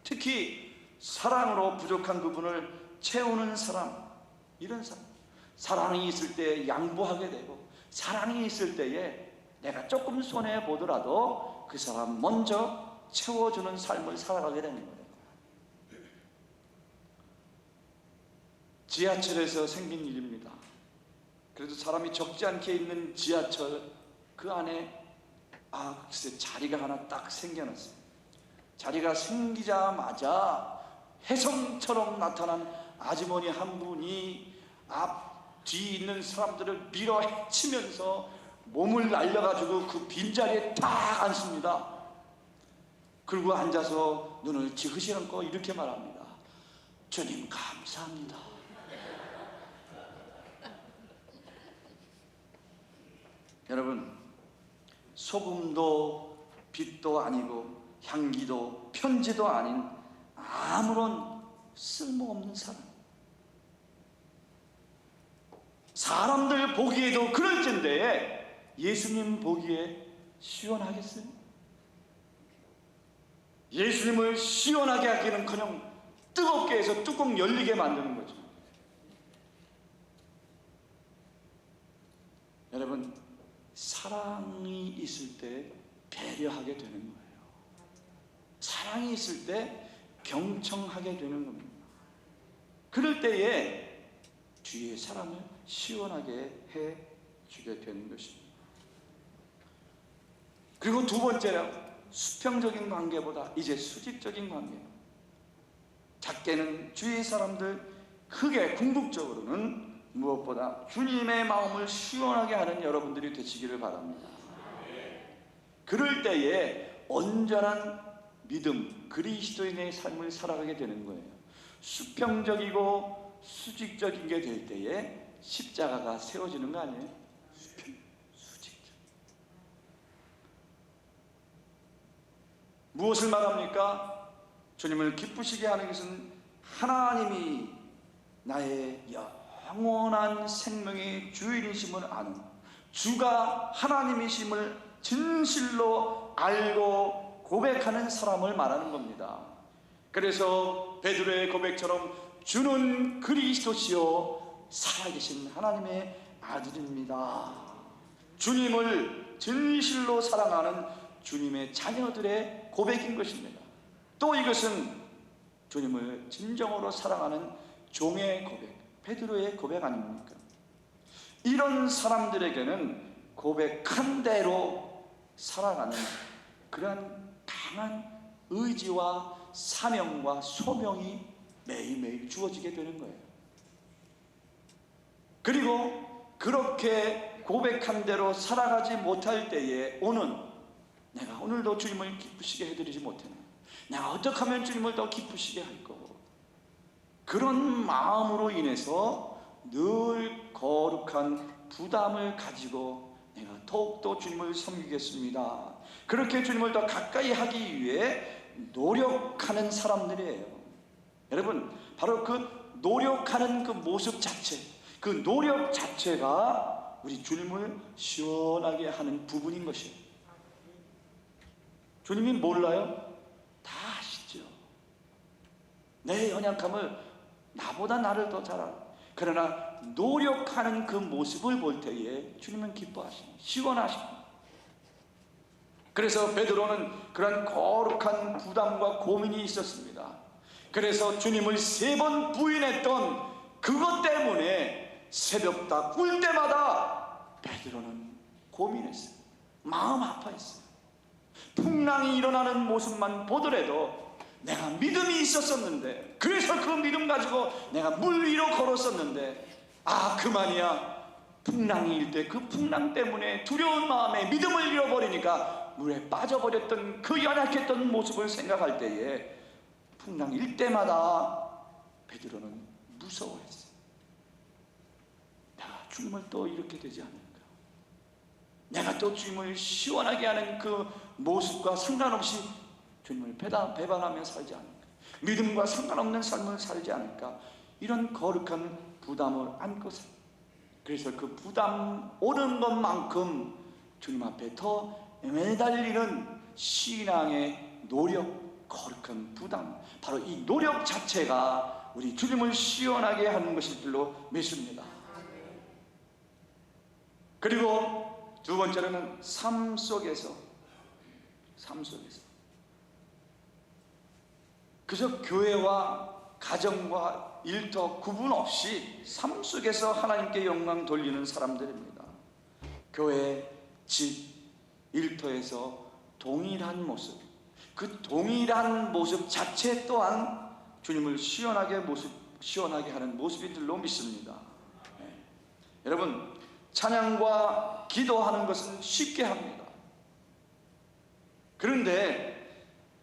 특히 사랑으로 부족한 부분을 채우는 사람, 이런 사람. 사랑이 있을 때 양보하게 되고, 사랑이 있을 때에 내가 조금 손해 보더라도 그 사람 먼저 채워주는 삶을 살아가게 되는 거예요. 지하철에서 생긴 일입니다. 그래도 사람이 적지 않게 있는 지하철 그 안에 글쎄 자리가 하나 딱 생겨났어요. 자리가 생기자마자 혜성처럼 나타난 아주머니 한 분이 뒤 있는 사람들을 밀어 헤치면서 몸을 날려가지고 그 빈자리에 딱 앉습니다. 그리고 앉아서 눈을 지그시 감고 이렇게 말합니다. 주님 감사합니다. 여러분, 소금도 빛도 아니고 향기도 편지도 아닌 아무런 쓸모없는 사람. 사람들 보기에도 그럴진데 예수님 보기에 시원하겠어요? 예수님을 시원하게 하기는커녕 뜨겁게 해서 뚜껑 열리게 만드는 거죠. 여러분, 사랑이 있을 때 배려하게 되는 거예요. 사랑이 있을 때 경청하게 되는 겁니다. 그럴 때에 주위의 사람을 시원하게 해주게 되는 것입니다. 그리고 두 번째로 수평적인 관계보다 이제 수직적인 관계. 작게는 주위의 사람들, 크게 궁극적으로는 무엇보다 주님의 마음을 시원하게 하는 여러분들이 되시기를 바랍니다. 그럴 때에 온전한 믿음, 그리스도인의 삶을 살아가게 되는 거예요. 수평적이고 수직적인 게 될 때에 십자가가 세워지는 거 아니에요? 수직적. 무엇을 말합니까? 주님을 기쁘시게 하는 것은 하나님이 나의 영원한 생명의 주인이심을 아는, 주가 하나님이심을 진실로 알고 고백하는 사람을 말하는 겁니다. 그래서 베드로의 고백처럼 주는 그리스도시요 살아계신 하나님의 아들입니다. 주님을 진실로 사랑하는 주님의 자녀들의 고백인 것입니다. 또 이것은 주님을 진정으로 사랑하는 종의 고백, 베드로의 고백 아닙니까? 이런 사람들에게는 고백한 대로 살아가는 그러한 강한 의지와 사명과 소명이 매일매일 주어지게 되는 거예요. 그리고 그렇게 고백한 대로 살아가지 못할 때에 오는, 내가 오늘도 주님을 기쁘시게 해드리지 못했나, 내가 어떻게 하면 주님을 더 기쁘시게 할 거고, 그런 마음으로 인해서 늘 거룩한 부담을 가지고 내가 더욱더 주님을 섬기겠습니다, 그렇게 주님을 더 가까이 하기 위해 노력하는 사람들이에요. 여러분, 바로 그 노력하는 그 모습 자체, 그 노력 자체가 우리 주님을 시원하게 하는 부분인 것이에요. 주님이 몰라요? 다 아시죠. 내 연약함을 나보다 나를 더 잘 알아요. 그러나 노력하는 그 모습을 볼 때에 주님은 기뻐하십니다. 시원하십니다. 그래서 베드로는 그런 거룩한 부담과 고민이 있었습니다. 그래서 주님을 3번 부인했던 그것 때문에 새벽다 꿀 때마다 베드로는 고민했어요. 마음 아파했어요. 풍랑이 일어나는 모습만 보더라도 내가 믿음이 있었었는데, 그래서 그 믿음 가지고 내가 물 위로 걸었었는데, 아 그만이야. 풍랑이 일 때 그 풍랑 때문에 두려운 마음에 믿음을 잃어버리니까 물에 빠져버렸던 그 연약했던 모습을 생각할 때에 풍랑이 일 때마다 베드로는 무서워했어요. 내가 주님을 또 이렇게 되지 않을까, 내가 또 주님을 시원하게 하는 그 모습과 상관없이 주님을 배반하며 살지 않을까, 믿음과 상관없는 삶을 살지 않을까, 이런 거룩한 부담을 안고 살. 그래서 그 부담 오는 것만큼 주님 앞에 더 매달리는 신앙의 노력, 거룩한 부담, 바로 이 노력 자체가 우리 주님을 시원하게 하는 것일 줄로 믿습니다. 그리고 두 번째로는 삶 속에서 그저 교회와 가정과 일터 구분 없이 삶 속에서 하나님께 영광 돌리는 사람들입니다. 교회, 집, 일터에서 동일한 모습, 그 동일한 모습 자체 또한 주님을 시원하게 하는 모습인 줄로 믿습니다. 여러분, 찬양과 기도하는 것은 쉽게 합니다. 그런데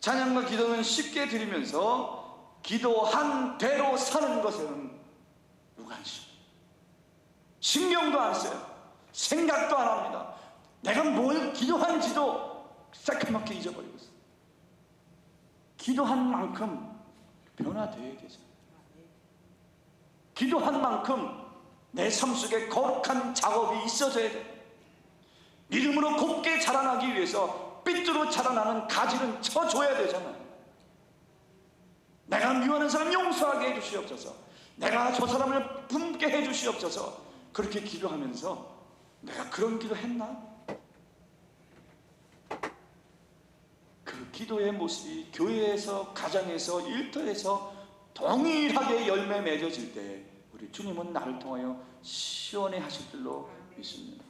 찬양과 기도는 쉽게 드리면서 기도한 대로 사는 것은 무관심, 신경도 안 써요. 생각도 안 합니다. 내가 뭘 기도한지도 새까맣게 잊어버리고 있어요. 기도한 만큼 변화되어야 되죠. 기도한 만큼 내 삶 속에 거룩한 작업이 있어져야 돼요. 믿음으로 곱게 자라나기 위해서 삐뚤어 자라나는 가지는 쳐줘야 되잖아요. 내가 미워하는 사람 용서하게 해주시옵소서, 내가 저 사람을 품게 해주시옵소서, 그렇게 기도하면서 내가 그런 기도 했나? 그 기도의 모습이 교회에서, 가정에서, 일터에서 동일하게 열매 맺어질 때 우리 주님은 나를 통하여 시원해 하실 줄로 믿습니다.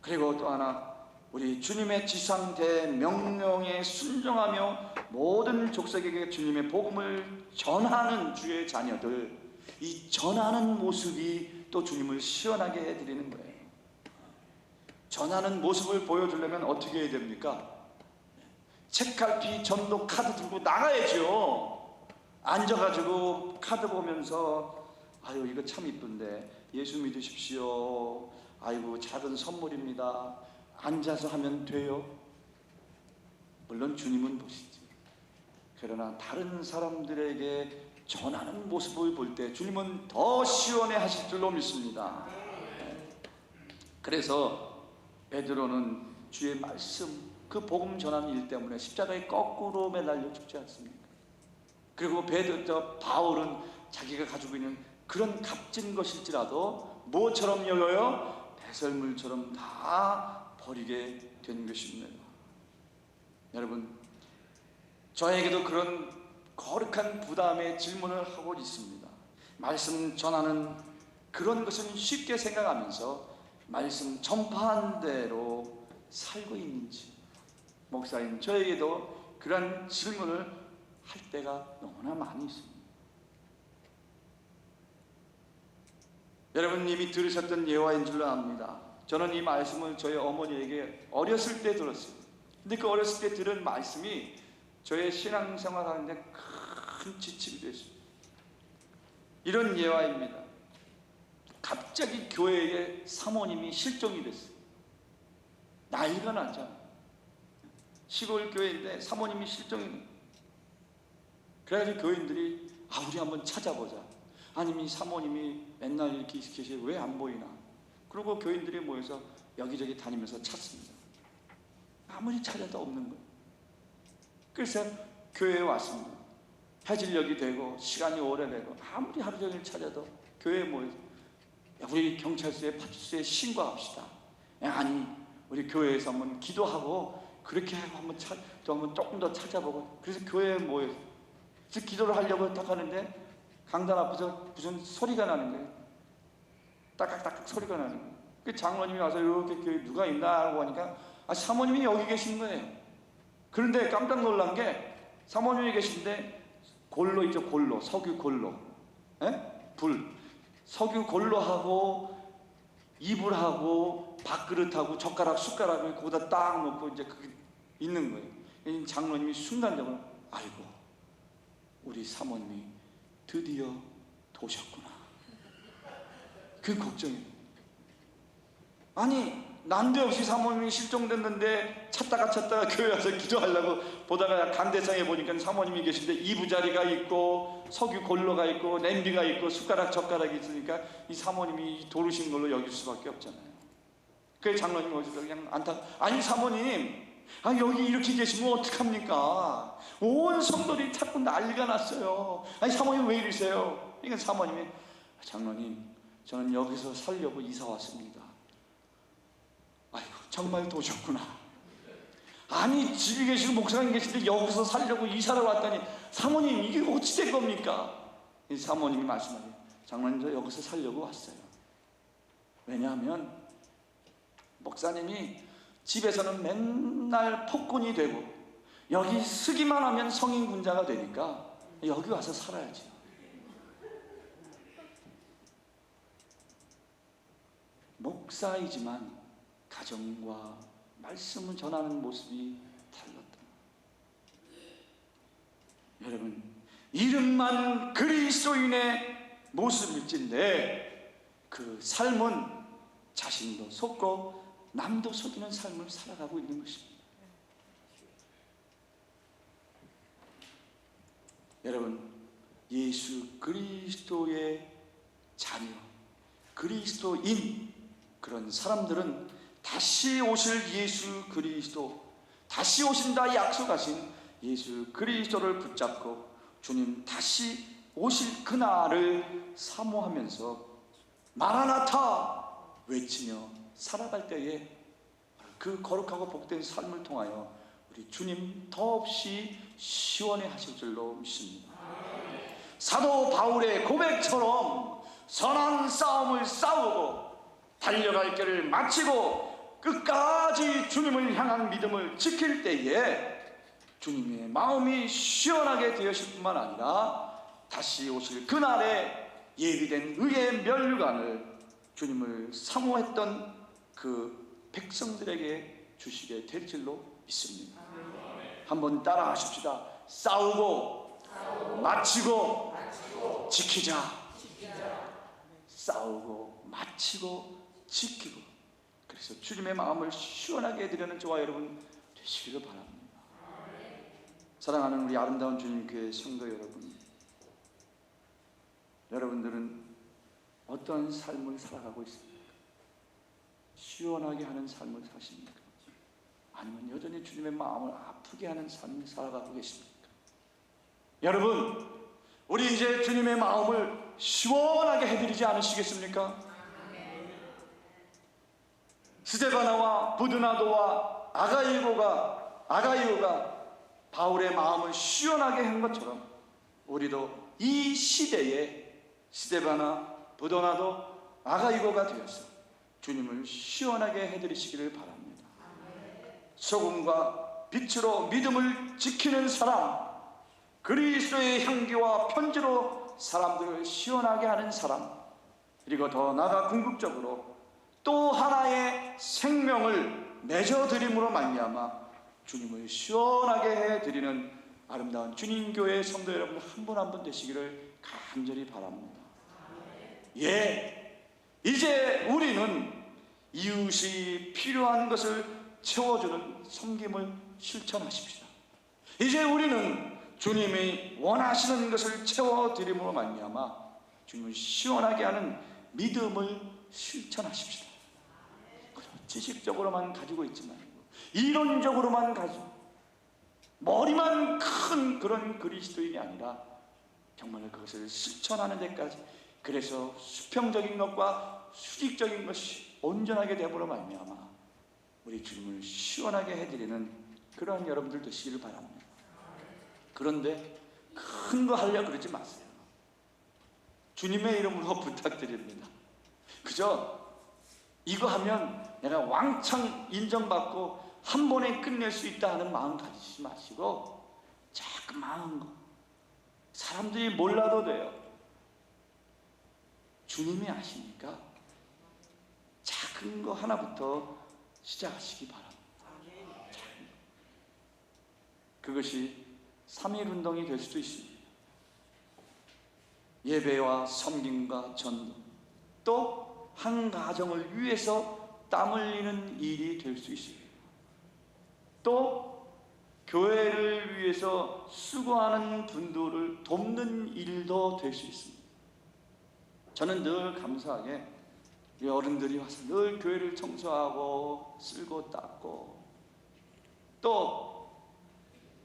그리고 또 하나, 우리 주님의 지상대 명령에 순종하며 모든 족속에게 주님의 복음을 전하는 주의 자녀들, 이 전하는 모습이 또 주님을 시원하게 해드리는 거예요. 전하는 모습을 보여주려면 어떻게 해야 됩니까? 책갈피, 전도, 카드 들고 나가야죠. 앉아가지고 카드 보면서 아유 이거 참 이쁜데 예수 믿으십시오, 아이고 작은 선물입니다, 앉아서 하면 돼요? 물론 주님은 보시지. 그러나 다른 사람들에게 전하는 모습을 볼 때 주님은 더 시원해 하실 줄로 믿습니다. 그래서 베드로는 주의 말씀, 그 복음 전하는 일 때문에 십자가에 거꾸로 매달려 죽지 않습니까? 그리고 바울은 자기가 가지고 있는 그런 값진 것일지라도 뭐처럼 여겨요? 배설물처럼 다 버리게 된 것입니다. 여러분, 저에게도 그런 거룩한 부담의 질문을 하고 있습니다. 말씀 전하는 그런 것은 쉽게 생각하면서 말씀 전파한 대로 살고 있는지, 목사님, 저에게도 그런 질문을 할 때가 너무나 많이 있습니다. 여러분 이미 들으셨던 예화인 줄로 압니다. 저는 이 말씀을 저희 어머니에게 어렸을 때 들었어요. 근데 그 어렸을 때 들은 말씀이 저의 신앙생활 하는데 큰 지침이 됐습니다. 이런 예화입니다. 갑자기 교회에 사모님이 실종이 됐어요. 난리가 나잖아요. 시골 교회인데 사모님이 실종이 됐어요. 그래가지고 교인들이 우리 한번 찾아보자. 아니면 이 사모님이 맨날 이렇게 계시지 왜 안 보이나. 그리고 교인들이 모여서 여기저기 다니면서 찾습니다. 아무리 찾아도 없는 거예요. 그래서 교회에 왔습니다. 해질녘이 되고 시간이 오래되고 아무리 하루 종일 찾아도 교회에 모여서 우리 경찰서에 파출소에 신고합시다. 아니 우리 교회에서 한번 기도하고 그렇게 한번 조금 더 찾아보고. 그래서 교회에 모여서 그래서 기도를 하려고 딱 하는데 강단 앞에서 무슨 소리가 나는 거예요. 따깍따깍 소리가 나는 거예요. 그 장로님이 와서 이렇게 교회 누가 있나 하고 하니까 사모님이 여기 계신 거예요. 그런데 깜짝 놀란 게 사모님이 계신데 골로 있죠. 골로, 석유 골로, 불, 석유 골로하고 이불하고 밥그릇하고 젓가락 숟가락을 거기다 딱 놓고 이제 그게 있는 거예요. 장로님이 순간적으로 아이고 우리 사모님이 드디어 도셨구나. 그 걱정이에요. 아니 난데없이 사모님이 실종됐는데 찾다가 교회 와서 기도하려고 보다가 강대상에 보니까 사모님이 계신데 이부자리가 있고 석유 골로가 있고 냄비가 있고 숟가락 젓가락이 있으니까 이 사모님이 도르신 걸로 여길 수밖에 없잖아요. 그래서 장로님이 오셔서 그냥 아니 사모님 여기 이렇게 계시면 어떡합니까? 온 성도들이 자꾸 난리가 났어요. 아니 사모님 왜 이러세요? 그러니까 사모님이 장로님 저는 여기서 살려고 이사 왔습니다. 아이고 정말 도셨구나. 아니 집에 계시고 목사님 계신데 여기서 살려고 이사를 왔다니 사모님 이게 어찌 된 겁니까? 이 사모님이 말씀하세요. 장로님 저 여기서 살려고 왔어요. 왜냐하면 목사님이 집에서는 맨날 폭군이 되고 여기 쓰기만 하면 성인군자가 되니까 여기 와서 살아야지. 목사이지만 가정과 말씀을 전하는 모습이 달랐다. 여러분 이름만 그리스도인의 모습일진데 그 삶은 자신도 속고 남도 속이는 삶을 살아가고 있는 것입니다. 여러분 예수 그리스도의 자녀 그리스도인 그런 사람들은 다시 오실 예수 그리스도 다시 오신다 약속하신 예수 그리스도를 붙잡고 주님 다시 오실 그날을 사모하면서 마라나타 외치며 살아갈 때에 그 거룩하고 복된 삶을 통하여 우리 주님 더없이 시원해 하실 줄로 믿습니다. 사도 바울의 고백처럼 선한 싸움을 싸우고 달려갈 길을 마치고 끝까지 주님을 향한 믿음을 지킬 때에 주님의 마음이 시원하게 되었을 뿐만 아니라 다시 오실 그날에 예비된 의의 면류관을 주님을 사모했던 그 백성들에게 주시게 될 줄로 믿습니다. 한번 따라 하십시다. 싸우고 마치고 지키자. 싸우고 마치고 지키고. 그래서 주님의 마음을 시원하게 해드리는 저와 여러분 되시기를 바랍니다. 사랑하는 우리 아름다운 주님교회 성도 여러분, 여러분들은 어떤 삶을 살아가고 있습니까? 시원하게 하는 삶을 사십니까? 아니면 여전히 주님의 마음을 아프게 하는 삶을 살아가고 계십니까? 여러분, 우리 이제 주님의 마음을 시원하게 해드리지 않으시겠습니까? 스데바나와 부드나도와 아가이오가 바울의 마음을 시원하게 한 것처럼 우리도 이 시대에 스데바나, 부드나도, 아가이오가 되어서 주님을 시원하게 해드리시기를 바랍니다. 소금과 빛으로 믿음을 지키는 사람, 그리스도의 향기와 편지로 사람들을 시원하게 하는 사람, 그리고 더 나아가 궁극적으로 또 하나의 생명을 맺어드림으로 말미암아 주님을 시원하게 해드리는 아름다운 주님교회 성도 여러분 한 분 한 분 되시기를 간절히 바랍니다. 예, 이제 우리는 이웃이 필요한 것을 채워주는 섬김을 실천하십시다. 이제 우리는 주님이 원하시는 것을 채워드림으로 말미암아 주님을 시원하게 하는 믿음을 실천하십시다. 지식적으로만 가지고 있지 말고 이론적으로만 가지고 머리만 큰 그런 그리스도인이 아니라 정말 그것을 실천하는 데까지, 그래서 수평적인 것과 수직적인 것이 온전하게 되므로 말미암아 우리 주님을 시원하게 해드리는 그러한 여러분들 되시기를 바랍니다. 그런데 큰 거 하려고 그러지 마세요. 주님의 이름으로 부탁드립니다. 그저 이거 하면 내가 왕창 인정받고 한 번에 끝낼 수 있다 하는 마음 가지지 마시고 자그마한 거, 사람들이 몰라도 돼요. 주님이 아시니까 작은 거 하나부터 시작하시기 바랍니다. 그것이 3.1운동이 될 수도 있습니다. 예배와 섬김과 전도, 또 한 가정을 위해서 땀 흘리는 일이 될 수 있습니다. 또 교회를 위해서 수고하는 분들을 돕는 일도 될 수 있습니다. 저는 늘 감사하게 어른들이 와서 늘 교회를 청소하고 쓸고 닦고, 또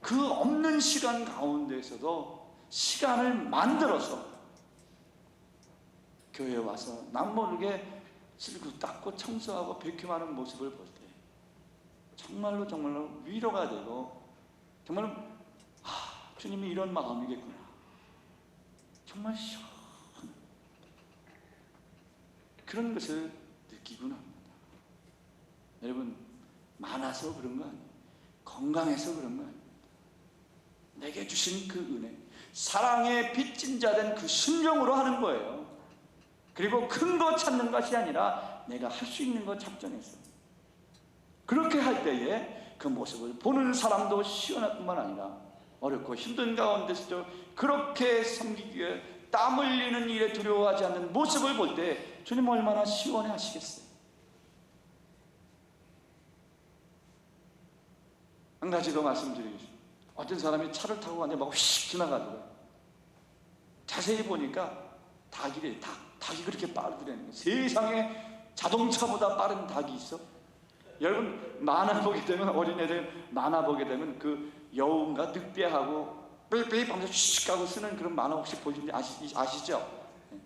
그 없는 시간 가운데에서도 시간을 만들어서 교회에 와서 남모르게 쓸고 닦고 청소하고 베큐하는 모습을 볼 때 정말로 위로가 되고, 정말 주님이 이런 마음이겠구나, 정말 시원한 그런 것을 느끼곤 합니다. 여러분, 많아서 그런 거 아니에요. 건강해서 그런 거 아니에요. 내게 주신 그 은혜, 사랑의 빚진 자 된 그 심정으로 하는 거예요. 그리고 큰 거 찾는 것이 아니라 내가 할 수 있는 거 작정했어. 그렇게 할 때에 그 모습을 보는 사람도 시원할 뿐만 아니라 어렵고 힘든 가운데서도 그렇게 섬기기 위해 땀 흘리는 일에 두려워하지 않는 모습을 볼 때 주님 얼마나 시원해 하시겠어요. 한 가지 더 말씀드리겠습니다. 어떤 사람이 차를 타고 가는데 막 휙 지나가더라고요. 자세히 보니까 닭이래. 닭이 그렇게 빠르더라는 거예요. 세상에 자동차보다 빠른 닭이 있어? 여러분, 만화 보게 되면, 어린애들 만화 보게 되면 그 여우인가 늑대하고 삐삐 하면서 슉 가고 쓰는 그런 만화 혹시 보시는지 아시죠?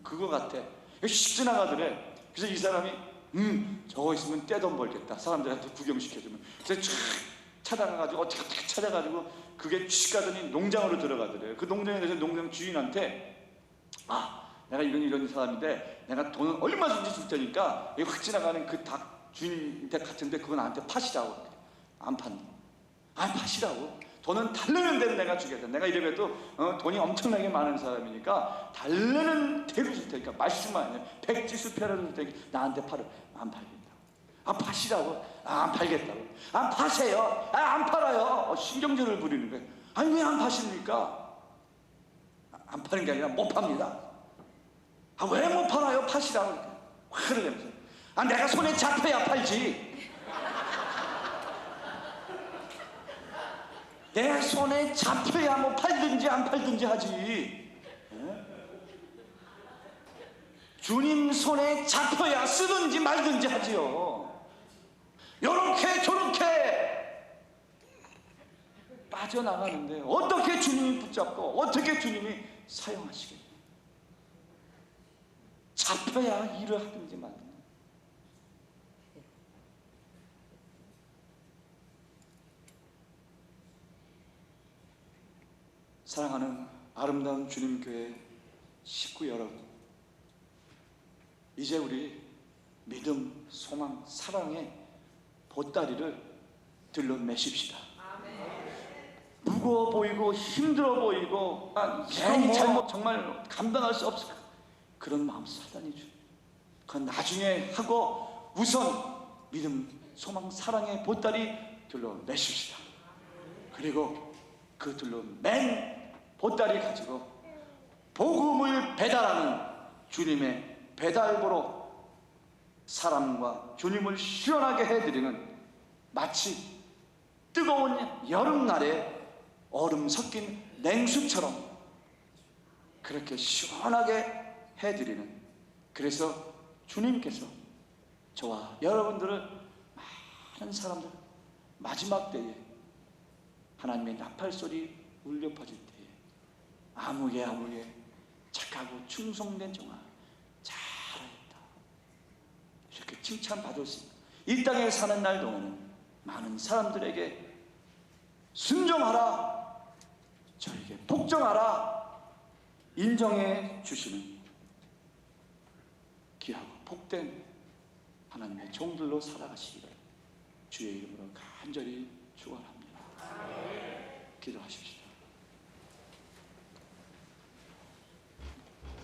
그거 같아. 슉 지나가더래. 그래서 이 사람이 저거 있으면 떼돈 벌겠다, 사람들한테 구경시켜주면. 그래서 쫙 찾아가가지고 어떻게 찾아가지고 그게 슉 가더니 농장으로 들어가더래요. 그 농장에 대해서 농장 주인한테 내가 이런 사람인데 내가 돈을 얼마든지 줄 테니까 여기 확 지나가는 그 닭 주인한테 같은데 그거 나한테 파시라고. 안 판다. 파시라고. 돈은 달라는 대로 내가 주겠다. 내가 이래봬도 돈이 엄청나게 많은 사람이니까 달라는 대로 줄 테니까 말씀만 해. 백지수표라도 줄 테니까 나한테 팔을. 안 팔겠다고. 파시라고. 안 팔겠다고. 파세요. 안 팔아요. 신경전을 부리는 거예요. 아니 왜 안 파십니까? 안 파는 게 아니라 못 팝니다. 왜 못 팔아요? 파시라고. 화를 내면서. 내가 손에 잡혀야 팔지. 내 손에 잡혀야 뭐 팔든지 안 팔든지 하지. 주님 손에 잡혀야 쓰든지 말든지 하지요. 요렇게 저렇게 빠져나가는데 어떻게 주님이 붙잡고 어떻게 주님이 사용하시겠어요? 잡혀야 일을 하든지 말든지. 사랑하는 아름다운 주님 교회 식구 여러분, 이제 우리 믿음, 소망, 사랑의 보따리를 들러매십시다. 무거워 보이고 힘들어 보이고 괜히 잘못 정말 감당할 수 없을 그런 마음 사단이 주. 그건 나중에 하고 우선 믿음, 소망, 사랑의 보따리 들러매십시다. 그리고 그 들러맨 보따리 가지고 복음을 배달하는 주님의 배달보로 사람과 주님을 시원하게 해드리는, 마치 뜨거운 여름날에 얼음 섞인 냉수처럼 그렇게 시원하게 해드리는, 그래서 주님께서 저와 여러분들을, 많은 사람들 마지막 때에 하나님의 나팔소리 울려 퍼질 때에 아무개 착하고 충성된 종아 잘하였다 이렇게 칭찬받을 수 있는, 이 땅에 사는 날 동안은 많은 사람들에게 순종하라, 저에게 복종하라 인정해 주시는 귀하고 복된 하나님의 종들로 살아가시기를 주의 이름으로 간절히 축원합니다. 기도하십시다.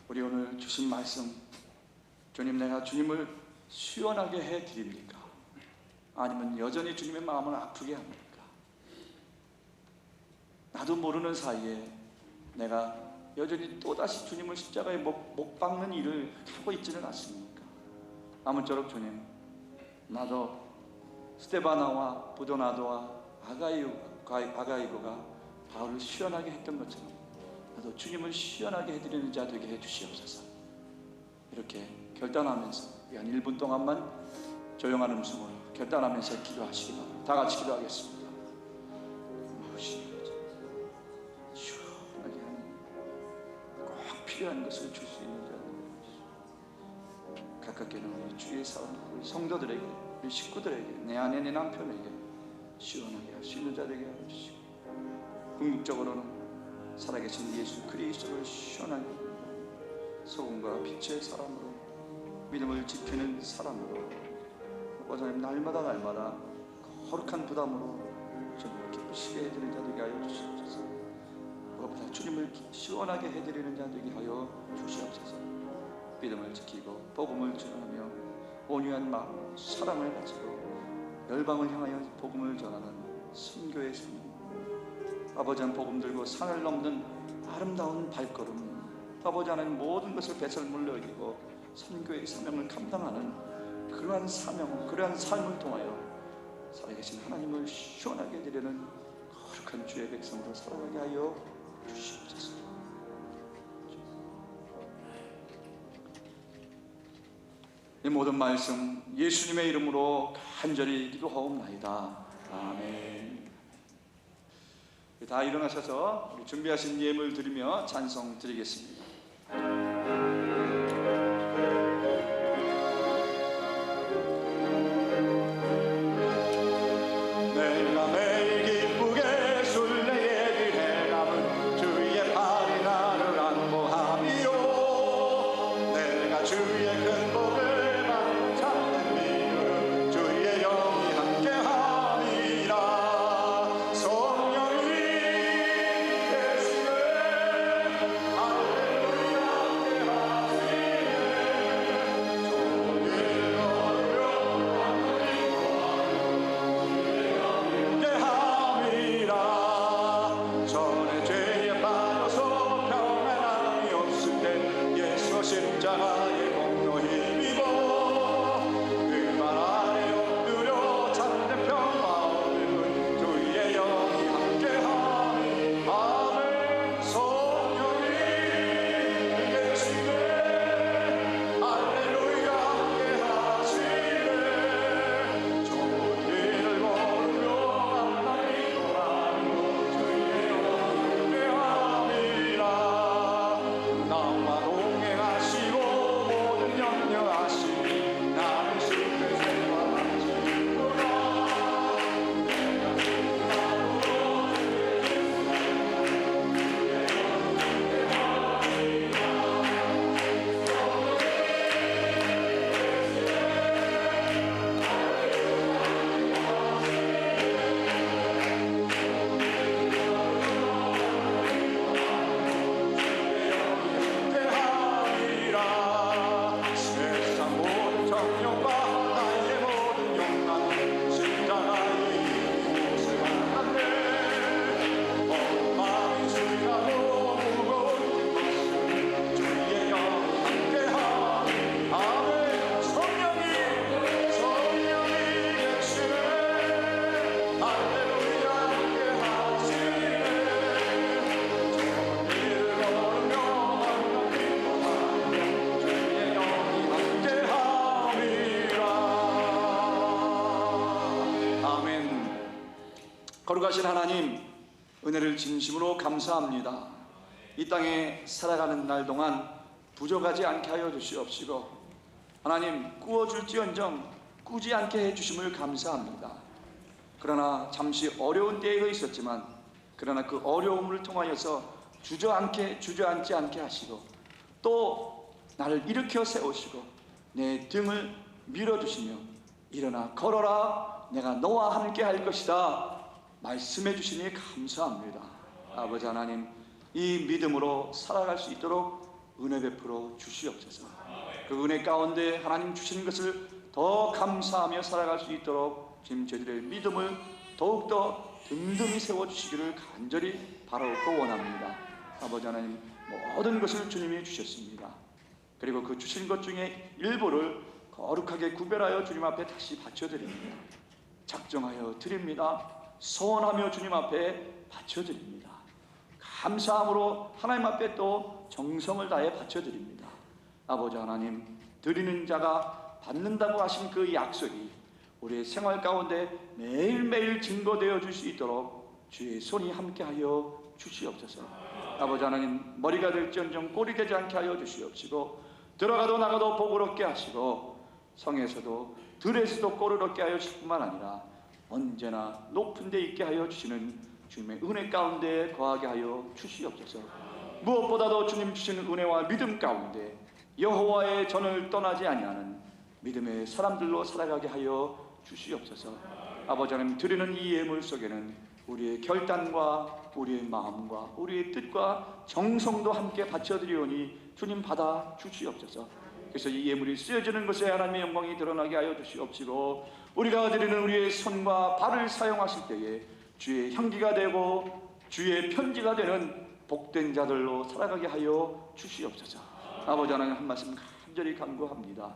우리 오늘 주신 말씀, 주님, 내가 주님을 시원하게 해드립니까? 아니면 여전히 주님의 마음을 아프게 합니까? 나도 모르는 사이에 내가 여전히 또다시 주님을 십자가에 못 박는 일을 하고 있지는 않습니까? 아무쪼록 주님, 나도 스데바나와 부도나도와 아가이고가 바울을 시원하게 했던 것처럼 나도 주님을 시원하게 해드리는 자 되게 해주시옵소서. 이렇게 결단하면서 한 1분 동안만 조용한 음성으로 결단하면서 기도하시기 바랍니다. 다 같이 기도하겠습니다. 시원하게 하는, 꼭 필요한 것을 줄 수 있는 자, 가깝게는 우리 주의 사람, 우리 성도들에게, 우리 식구들에게, 내 아내, 내 남편에게 시원하게 할 수 있는 자 되게 해주시고, 궁극적으로는 살아계신 예수 그리스도를 시원하게 소금과 빛의 사람으로, 믿음을 지키는 사람으로, 하나님 날마다 거룩한 부담으로 주님을 기쁘시게 해드리는 자 되게 하여 주시옵소서. 무엇보다 주님을 시원하게 해드리는 자 되게 하여 주시옵소서. 믿음을 지키고 복음을 전하며 온유한 마음, 사랑을 가지고 열방을 향하여 복음을 전하는 선교의 삶, 아버지 안 복음 들고 산을 넘는 아름다운 발걸음, 아버지 안은 모든 것을 배설물로 여기고 선교의 사명을 감당하는 그러한 사명, 그러한 삶을 통하여 살아계신 하나님을 시원하게 해드리는 거룩한 주의 백성으로 살아가게 하여 주시옵소서. 이 모든 말씀 예수님의 이름으로 간절히 기도하옵나이다. 아멘. 다 일어나셔서 우리 준비하신 예물 드리며 찬송 드리겠습니다. 내가 매일 기쁘게 순례의 길에 남은 주의 팔이 나를 안보하리요. 내가 주의 큰 복을 받는 참된 믿음, 주의 영이 함께하리라. 성령이 계시네 할렐루야. 아멘. 거룩하신 하나님, 은혜를 진심으로 감사합니다. 이 땅에 살아가는 날 동안 부족하지 않게 하여 주시옵시고, 하나님 꾸어줄지언정 꾸지 않게 해주심을 감사합니다. 그러나 잠시 어려운 때가 있었지만, 그러나 그 어려움을 통하여서 주저앉지 않게 하시고, 또 나를 일으켜 세우시고 내 등을 밀어주시며 일어나 걸어라, 내가 너와 함께 할 것이다 말씀해 주시니 감사합니다. 아버지 하나님, 이 믿음으로 살아갈 수 있도록 은혜 베풀어 주시옵소서. 그 은혜 가운데 하나님 주시는 것을 더 감사하며 살아갈 수 있도록 지금 저희들의 믿음을 더욱더 든든히 세워주시기를 간절히 바라옵고 원합니다. 아버지 하나님, 모든 것을 주님이 주셨습니다. 그리고 그 주신 것 중에 일부를 거룩하게 구별하여 주님 앞에 다시 바쳐드립니다. 작정하여 드립니다. 소원하며 주님 앞에 바쳐드립니다. 감사함으로 하나님 앞에 또 정성을 다해 바쳐드립니다. 아버지 하나님, 드리는 자가 받는다고 하신 그 약속이 우리의 생활 가운데 매일매일 증거되어 줄 수 있도록 주의 손이 함께하여 주시옵소서. 아버지 하나님, 머리가 될지언정 꼴이 되지 않게 하여 주시옵시고, 들어가도 나가도 복을 얻게 하시고, 성에서도 들에서도 꼴을 얻게 하여 주실 뿐만 아니라 언제나 높은 데 있게 하여 주시는 주님의 은혜 가운데 거하게 하여 주시옵소서. 무엇보다도 주님 주시는 은혜와 믿음 가운데 여호와의 전을 떠나지 아니하는 믿음의 사람들로 살아가게 하여 주시옵소서. 아버지 하나님, 드리는 이 예물 속에는 우리의 결단과 우리의 마음과 우리의 뜻과 정성도 함께 바쳐드리오니 주님 받아 주시옵소서. 그래서 이 예물이 쓰여지는 것에 하나님의 영광이 드러나게 하여 주시옵시고, 우리가 드리는 우리의 손과 발을 사용하실 때에 주의 향기가 되고 주의 편지가 되는 복된 자들로 살아가게 하여 주시옵소서. 아버지 하나님, 한 말씀 간절히 간구합니다.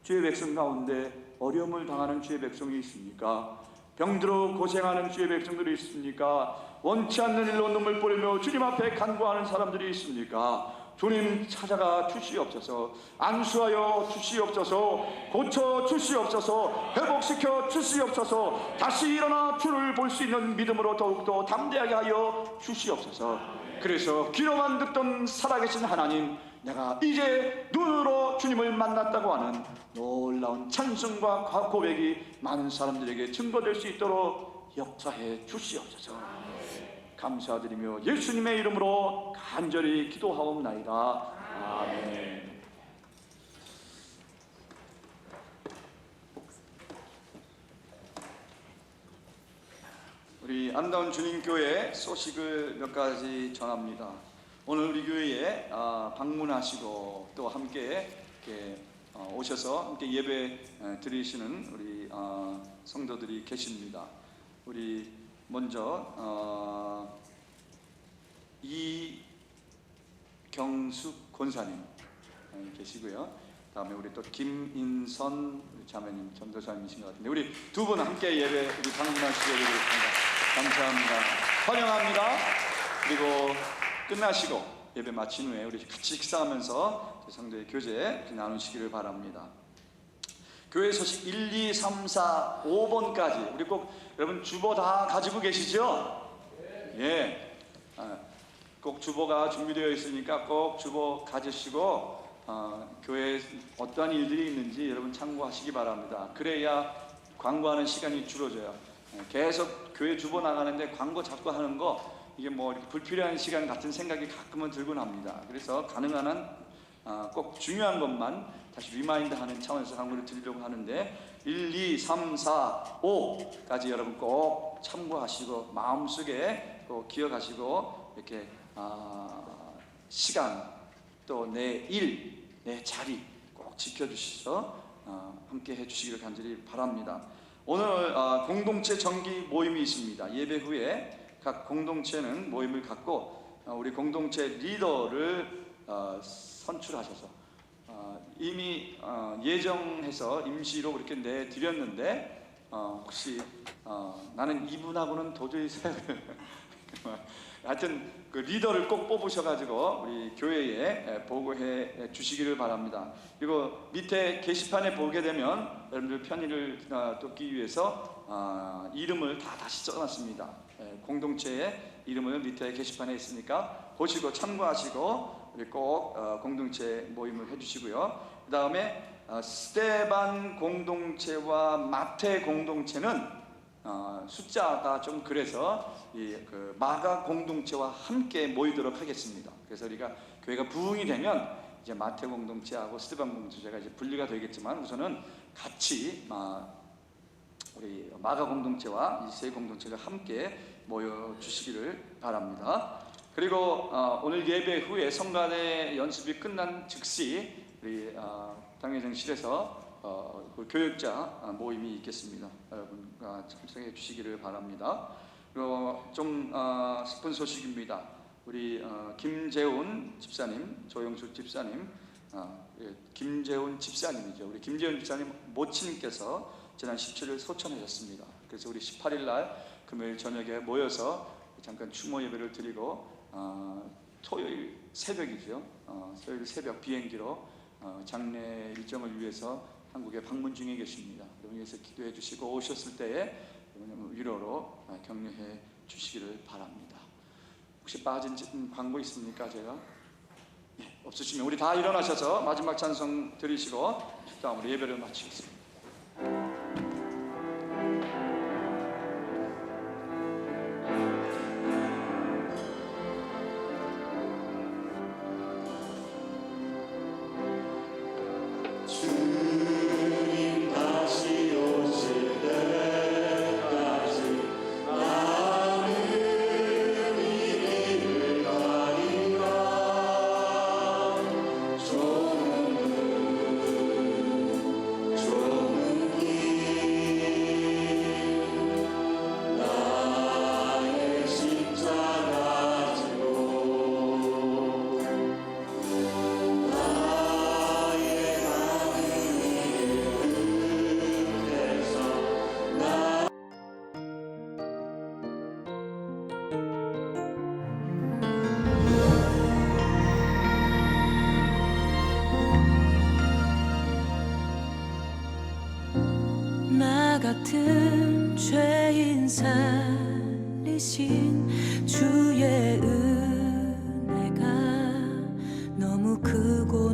주의 백성 가운데 어려움을 당하는 주의 백성이 있습니까? 병들어 고생하는 주의 백성들이 있습니까? 원치 않는 일로 눈물 뿌리며 주님 앞에 간구하는 사람들이 있습니까? 주님 찾아가 주시옵소서. 안수하여 주시옵소서. 고쳐 주시옵소서. 회복시켜 주시옵소서. 다시 일어나 주를 볼 수 있는 믿음으로 더욱더 담대하게 하여 주시옵소서. 그래서 귀로만 듣던 살아계신 하나님, 내가 이제 눈으로 주님을 만났다고 하는 놀라운 찬송과 고백이 많은 사람들에게 증거될 수 있도록 역사해 주시옵소서. 감사드리며 예수님의 이름으로 간절히 기도하옵나이다. 아멘. 우리 아름다운 주님교회 소식을 몇 가지 전합니다. 오늘 우리 교회에 방문하시고 또 함께 이렇게 오셔서 함께 예배 드리시는 우리 성도들이 계십니다. 우리 먼저 이경숙 권사님 계시고요. 다음에 우리 또 김인선 자매님, 전도사님이신 것 같은데 우리 두 분 함께 예배 우리 방문하시게 되겠습니다. 감사합니다. 환영합니다. 그리고 끝나시고 예배 마친 후에 우리 같이 식사하면서 성도의 교제 나누시기를 바랍니다. 교회 소식 1, 2, 3, 4, 5번까지 우리 꼭 여러분 주보 다 가지고 계시죠? 예. 꼭 주보가 준비되어 있으니까 꼭 주보 가지시고 교회에 어떠한 일들이 있는지 여러분 참고하시기 바랍니다. 그래야 광고하는 시간이 줄어져요. 계속 교회 주보 나가는데 광고 자꾸 하는 거 이게 뭐 이렇게 불필요한 시간 같은 생각이 가끔은 들곤 합니다. 그래서 가능한 한 꼭 중요한 것만 다시 리마인드하는 차원에서 강구를 드리려고 하는데 1, 2, 3, 4, 5까지 여러분 꼭 참고하시고 마음속에 꼭 기억하시고 이렇게 시간 또 내 일, 내 자리 꼭 지켜주셔서 함께 해주시기를 간절히 바랍니다. 오늘 공동체 정기 모임이 있습니다. 예배 후에 각 공동체는 모임을 갖고 우리 공동체 리더를 선출하셔서 이미 예정해서 임시로 그렇게 내드렸는데 혹시 나는 이분하고는 도저히 사역을 하여튼 그 리더를 꼭 뽑으셔가지고 우리 교회에 보고해 주시기를 바랍니다. 그리고 밑에 게시판에 보게 되면 여러분들 편의를 돕기 위해서 이름을 다시 써놨습니다. 공동체의 이름을 밑에 게시판에 있으니까 보시고 참고하시고 우리 꼭 공동체 모임을 해주시고요. 그 다음에 스데반 공동체와 마태 공동체는 숫자가 좀 그래서 그 마가 공동체와 함께 모이도록 하겠습니다. 그래서 우리가 교회가 부흥이 되면 이제 마태 공동체하고 스데반 공동체가 이제 분리가 되겠지만 우선은 같이 우리 마가 공동체와 이 세 공동체가 함께 모여 주시기를 바랍니다. 그리고 오늘 예배 후에 성가대 연습이 끝난 즉시 우리 당회장실에서 그 교역자 모임이 있겠습니다. 여러분과 참석해 주시기를 바랍니다. 그리고 좀 슬픈 소식입니다. 우리 김재훈 집사님, 조영수 집사님, 김재훈 집사님이죠. 우리 김재훈 집사님 모친께서 지난 17일 소천하셨습니다. 그래서 우리 18일 날 금요일 저녁에 모여서 잠깐 추모 예배를 드리고 토요일 새벽이죠. 토요일 새벽 비행기로 장례 일정을 위해서 한국에 방문 중에 계십니다. 여러분 위해서 기도해 주시고 오셨을 때에 위로로 격려해 주시기를 바랍니다. 혹시 빠진 광고 있습니까? 제가 없으시면 우리 다 일어나셔서 마지막 찬송 드리시고 다음으로 예배를 마치겠습니다. 나 같은 죄인 살리신 주의 은혜가 너무 크고